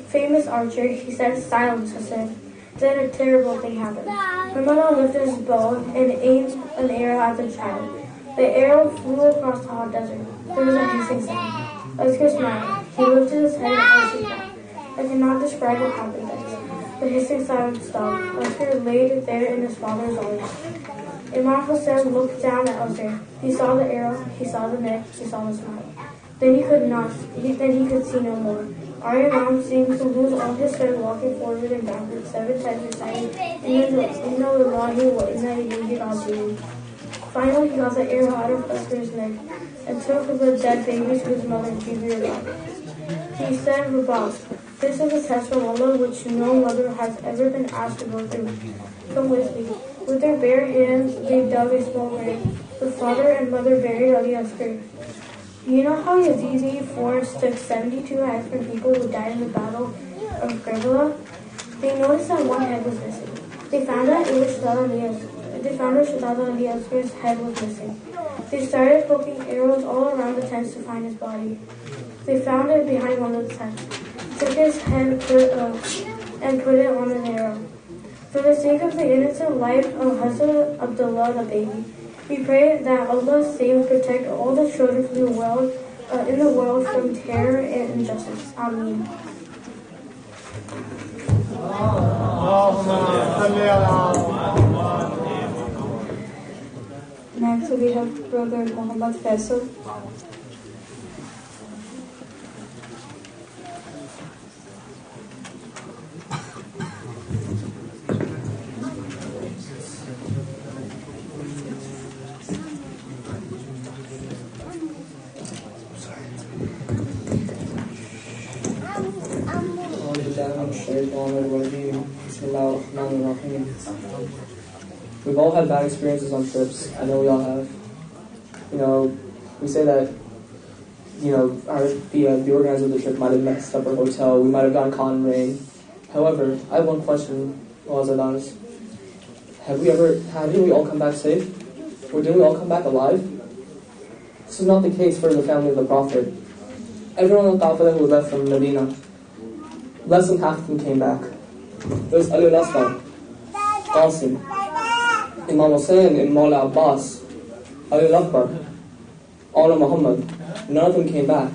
famous archer, he said, Silence, Hussein. Then a terrible thing happened. Harmala lifted his bow and aimed an arrow at the child. The arrow flew across the hot desert. There was a hissing sound. Asghar smiled. He lifted his head and arched back. I cannot describe what happened next. The hissing sound stopped. Asghar laid there in his father's arms. Imam Hussein looked down at Asghar. He saw the arrow, he saw the neck, he saw the smile. Then he could see no more. Our Imam seemed to lose all his strength, walking forward and backward 7 times, reciting, Inna lillahi wa inna ilayhi raji'un. Finally, he got the arrow out of Asghar's neck and took the dead baby to his mother, Bibi Rubab. He said, Rubab, this is a test from Allah which no mother has ever been asked to go through. Come with me. With their bare hands, they dug a small grave. The father and mother buried Ali Asghar. You know how Yazidi force took 72 heads from people who died in the battle of Karbala? They noticed that one head was missing. They found that Shahzada Ali Asghar's head was missing. They started poking arrows all around the tents to find his body. They found it behind one of the tents. Took his head and put it on an arrow. For the sake of the innocent life of Hazrat Abdullah the baby, we pray that Allah save and protect all the children from in the world from terror and injustice. Ameen. Next we have Brother Muhammad Faisal. We've all had bad experiences on trips. I know we all have. We say that, the organizer of the trip might have messed up our hotel. We might have gotten caught in rain. However, I have one question, Wazadanas. Didn't we all come back safe? Or didn't we all come back alive? This was not the case for the family of the Prophet. Everyone in the Qafila who left from Medina, less than half of them came back. There was Ali al-Asghar, Qasim, Imam Hussain, Imam Abbas, Ali al-Akbar, Allah Muhammad. None of them came back.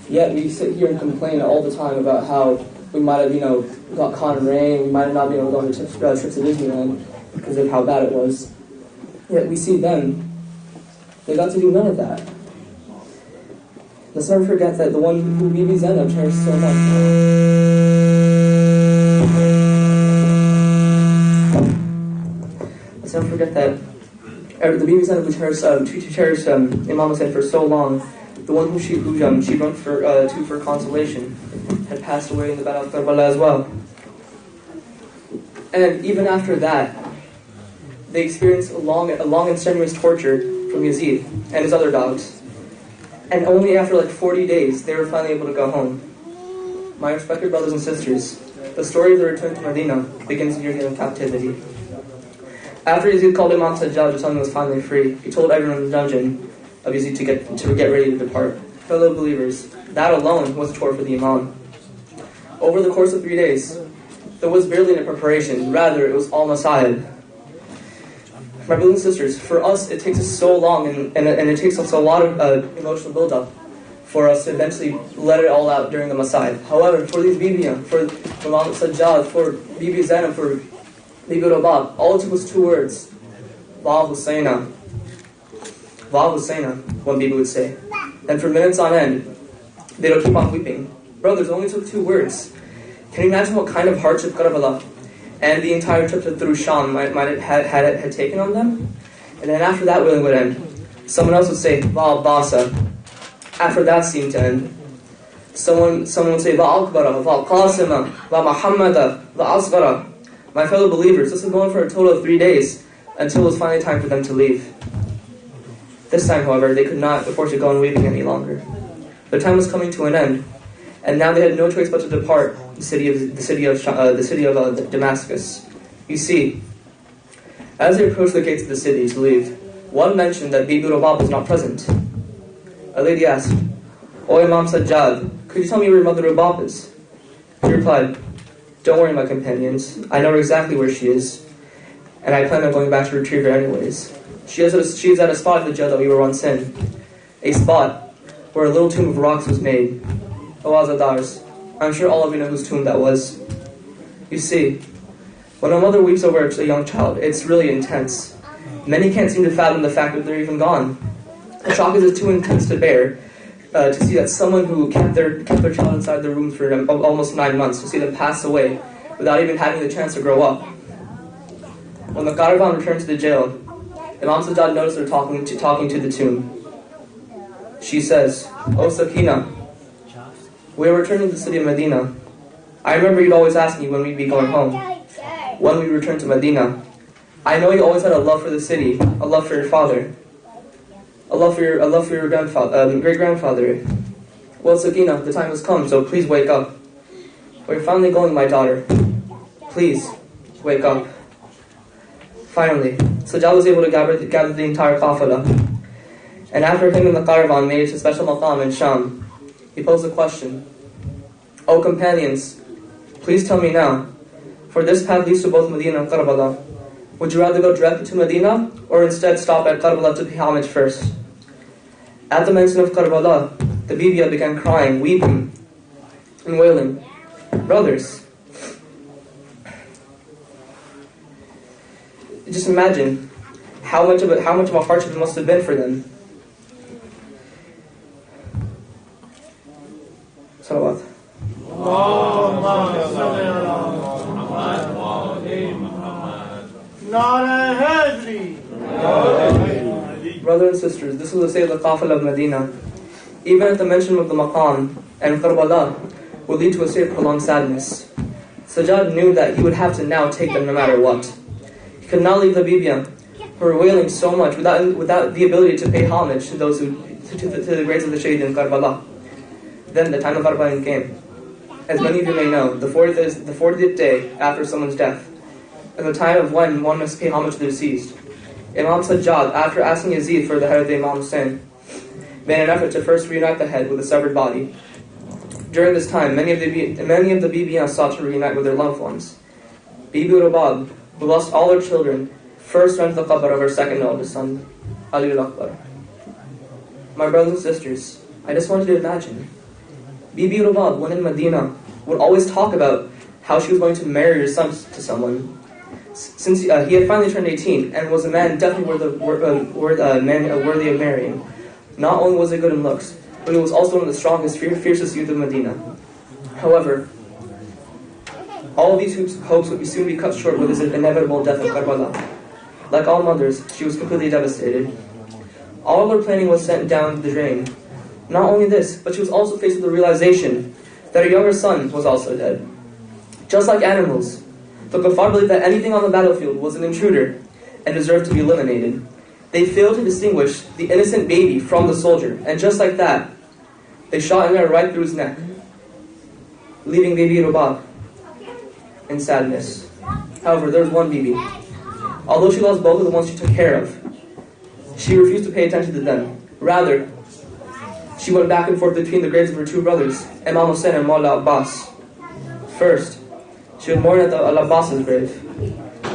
Yet we sit here and complain all the time about how we might have, got caught in rain, we might have not been able to go on trips to Disneyland because of how bad it was. Yet we see them, they got to do none of that. Let's never forget that the one who Bibi Zainab cherished so much. Let's never forget that the Bibi Zainab who cherished Imam Hussain for so long, the one who she run for consolation, had passed away in the Battle of Karbala as well. And even after that, they experienced a long and strenuous torture from Yazid and his other dogs. And only after 40 days, they were finally able to go home. My respected brothers and sisters, the story of the return to Medina begins near the end of captivity. After Yazid called Imam Sajjad to tell him he was finally free, he told everyone in the dungeon of Yazid to get ready to depart. Fellow believers, that alone was a chore for the Imam. Over the course of 3 days, there was barely any preparation, rather it was all masayib. My brothers and sisters, for us it takes us so long and it takes us a lot of emotional build-up for us to eventually let it all out during the masayib. However, for these Bibiyan, for Imam Sajjad, for Bibi Zainab, for Bibi Rabab, all it took was 2 words. Va Hussaina. Va Hussaina, one Bibi would say. And for minutes on end, they would keep on weeping. Brothers, it only took 2 words. Can you imagine what kind of hardship Karbala and the entire trip through Sham might had taken on them? And then after that wailing would end, someone else would say, Va Abbasa. After that seemed to end, someone would say, Va Akbara, Va Qasima, Va Muhammada, Va Asghara. My fellow believers, this was going for a total of 3 days, until it was finally time for them to leave. This time, however, they could not afford to go on weeping any longer. Their time was coming to an end, and now they had no choice but to depart the city of Damascus. You see, as they approached the gates of the city to leave, one mentioned that Bibi Rabab was not present. A lady asked, "O Imam Sajjad, could you tell me where your mother Rabab is?" He replied, "Don't worry, my companions. I know exactly where she is, and I plan on going back to retrieve her anyways. She is at a spot in the jail that we were once in, a spot where a little tomb of rocks was made. O Azadars, I'm sure all of you know whose tomb that was." You see, when a mother weeps over a young child, it's really intense. Many can't seem to fathom the fact that they're even gone. The shock is too intense to bear, to see that someone who kept their child inside their room for almost 9 months, to see them pass away without even having the chance to grow up. When the caravan returned to the jail, Imam Sajjad noticed her talking to the tomb. She says, "O Sakina, we are returning to the city of Medina. I remember you'd always ask me when we'd be going home, when we return to Medina. I know you always had a love for the city, a love for your father, a love for your great-grandfather. Well, Sakina, the time has come, so please wake up. We're finally going, my daughter. Please, wake up." Finally, Sajjad was able to gather the entire Qafila, and after him and the caravan made it to special maqam in Sham, he posed a question. "O companions, please tell me now, for this path leads to both Medina and Karbala. Would you rather go directly to Medina, or instead stop at Karbala to pay homage first?" At the mention of Karbala, the Bibiya began crying, weeping, and wailing. Brothers, just imagine how much of a hardship it must have been for them. Salawat. Brothers and sisters, this was the Sayyid al-Qafil of Medina. Even at the mention of the maqam and Karbala would lead to a state of prolonged sadness. Sajjad knew that he would have to now take them no matter what. He could not leave the Bibiya, who were wailing so much, without the ability to pay homage to those to the graves of the Shaheed in Karbala. Then the time of Arba'in came. As many of you may know, the 40th day after someone's death, and the time of when one must pay homage to the deceased. Imam Sajjad, after asking Yazid for the head of the Imam Hussain, made an effort to first reunite the head with the severed body. During this time, many of the Bibiyans sought to reunite with their loved ones. Bibi Rubab, who lost all her children, first went to the qabr of her second eldest son, Ali al-Akbar. My brothers and sisters, I just want you to imagine. Bibi Rubab, when in Medina, would always talk about how she was going to marry her son to someone. Since he had finally turned 18 and was a man definitely worthy of marrying. Not only was he good in looks, but he was also one of the strongest, fiercest youth of Medina. However, all of these hopes would soon be cut short with his inevitable death of Karbala. Like all mothers, she was completely devastated. All of her planning was sent down the drain. Not only this, but she was also faced with the realization that her younger son was also dead. Just like animals, the Kuffar believed that anything on the battlefield was an intruder and deserved to be eliminated. They failed to distinguish the innocent baby from the soldier, and just like that, they shot an arrow right through his neck, leaving Bibi Rubab in sadness. However, there was one Bibi. Although she lost both of the ones she took care of, she refused to pay attention to them. Rather, she went back and forth between the graves of her two brothers, Imam Hussein and Mawla Abbas. First, she would mourn at Al-Abbas's grave.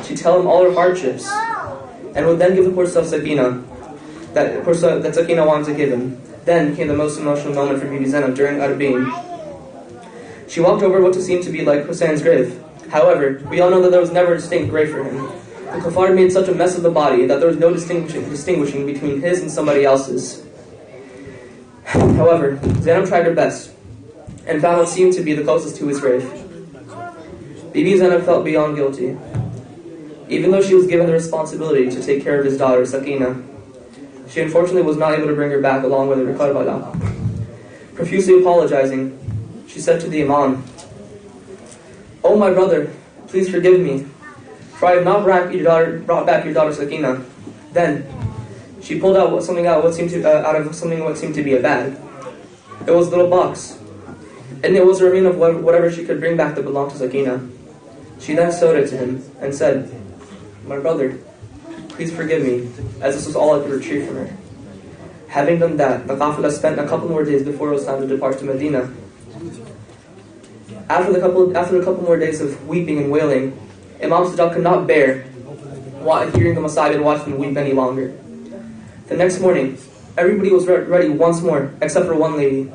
She'd tell him all her hardships, and would then give the Pursa of Sakina, that Sakina wanted to give him. Then came the most emotional moment for Bibi Zainab during Arbeen. She walked over what seemed to be like Hussein's grave. However, we all know that there was never a distinct grave for him. The Kuffar made such a mess of the body that there was no distinguishing between his and somebody else's. However, Zainab tried her best, and found what seemed to be the closest to his grave. Bibi Zainab felt beyond guilty. Even though she was given the responsibility to take care of his daughter, Sakina, she unfortunately was not able to bring her back along with her to Karbala. Profusely apologizing, she said to the Imam, "Oh my brother, please forgive me, for I have not brought back your daughter Sakina." Then, she pulled out something out of what seemed to be a bag. It was a little box, and it was a remain of whatever she could bring back that belonged to Sakina. She then showed it to him and said, "My brother, please forgive me, as this was all I could retrieve from her." Having done that, the Qafilah spent a couple more days before it was time to depart to Medina. After a couple more days of weeping and wailing, Imam Sajjad could not bear hearing them aside and watch them weep any longer. The next morning, everybody was ready once more, except for one lady.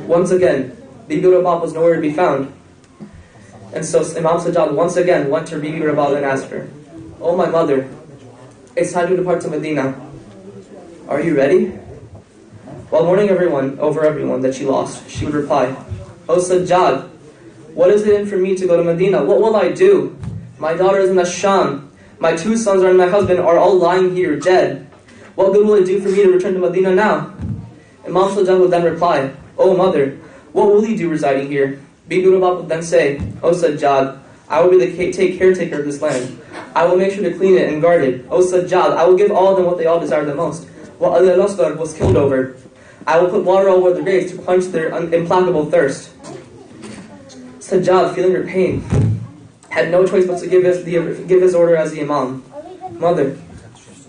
Once again, Bibi Rabab was nowhere to be found. And so Imam Sajjad once again went to Bibi Rabab and asked her, "Oh my mother, it's time to depart to Medina. Are you ready?" While mourning over everyone that she lost, she would reply, "Oh Sajjad, what is it in for me to go to Medina? What will I do? My daughter is in the Sham. My two sons and my husband are all lying here, dead. What good will it do for me to return to Medina now?" Imam Sajjad would then reply, "Oh mother, what will you do residing here?" Bibi Rabab would then say, "Oh Sajjad, I will be the caretaker of this land. I will make sure to clean it and guard it. Oh Sajjad, I will give all of them what they all desire the most. What Ali al-Asghar was killed over, I will put water all over their graves to quench their implacable thirst." Sajjad, feeling her pain, had no choice but to give his order as the Imam. "Mother,"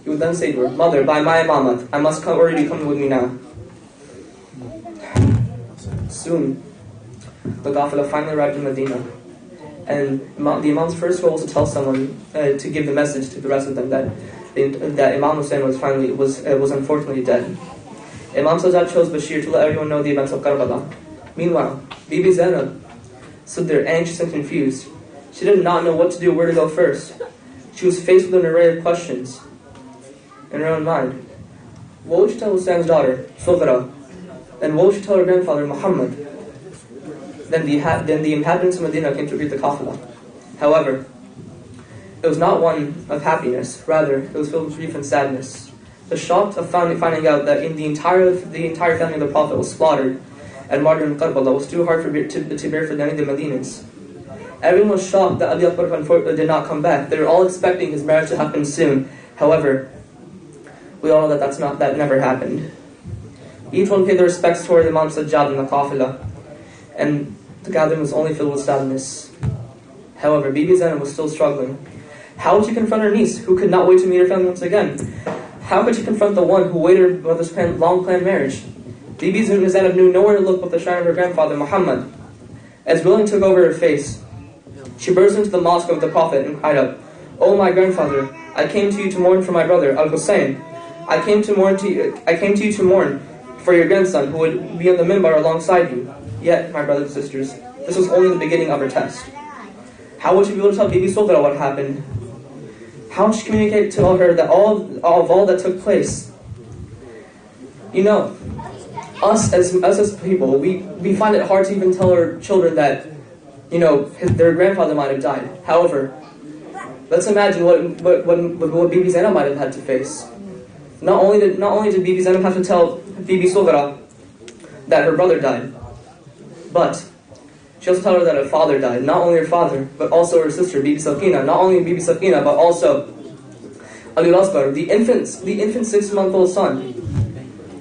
he would then say to her, "Mother, by my imamat, I must already come with me now." Soon, the Qafilah finally arrived in Medina, and the Imam's first role was to tell someone, to give the message to the rest of them that Imam Hussein was unfortunately dead. Imam Sajjad chose Bashir to let everyone know the events of Karbala. Meanwhile, Bibi Zainab stood there anxious and confused. She did not know what to do, where to go first. She was faced with an array of questions in her own mind. What would she tell Hussein's daughter, Sughra? And what would she tell her grandfather, Muhammad? Then the inhabitants of Medina came to greet the Qafilah. However, it was not one of happiness. Rather, it was filled with grief and sadness. The shock of finding out that the entire family of the Prophet was slaughtered and martyred in Karbala was too hard to bear for any of the Medinans. Everyone was shocked that Ali Akbar did not come back. They were all expecting his marriage to happen soon. However, we all know that never happened. Each one paid their respects toward Imam Sajjad and the Qafilah, and the gathering was only filled with sadness. However, Bibi Zainab was still struggling. How would she confront her niece, who could not wait to meet her family once again? How could she confront the one who waited her mother's long-planned marriage? Bibi Zainab knew nowhere to look but the shrine of her grandfather, Muhammad. As willing took over her face, she burst into the mosque of the Prophet and cried out, "O my grandfather, I came to you to mourn for my brother, Al-Hussein. I came to you to mourn for your grandson who would be on the minbar alongside you. Yet, my brothers and sisters, this was only the beginning of her test. How would she be able to tell Bibi Sultana what happened? How would she communicate to her that all that took place? You know, us as people, we find it hard to even tell our children that, you know, their grandfather might have died. However, let's imagine what Bibi Zainab might have had to face. Not only did Bibi Zainab have to tell Bibi Sultana that her brother died, but she also told her that her father died. Not only her father, but also her sister, Bibi Sakina. Not only Bibi Sakina, but also Ali Asghar, the infant 6-month-old son.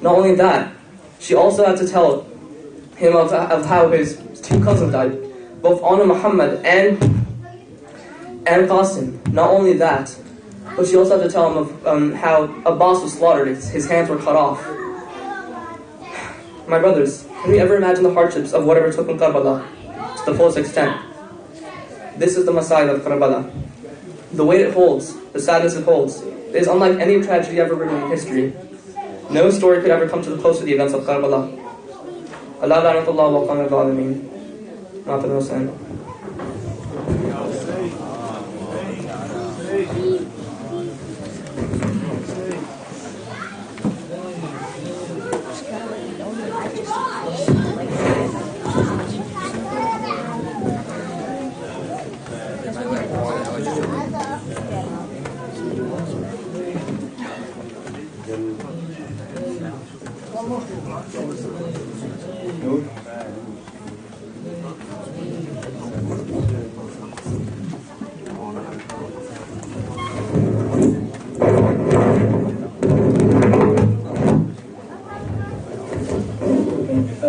Not only that, she also had to tell him of how his 2 cousins died, both Anna Muhammad and Qasim. Not only that, but she also had to tell him of how Abbas was slaughtered, his hands were cut off. My brothers, can we ever imagine the hardships of whatever took in Karbala to the fullest extent? This is the Messiah of Karbala. The weight it holds, the sadness it holds, is unlike any tragedy ever written in history. No story could ever come to the close to the events of Karbala. Allah la'natullah wa qana al-zalimin. Nathan Hussein.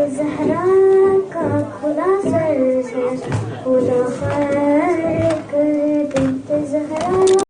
Zahra का खुला sir से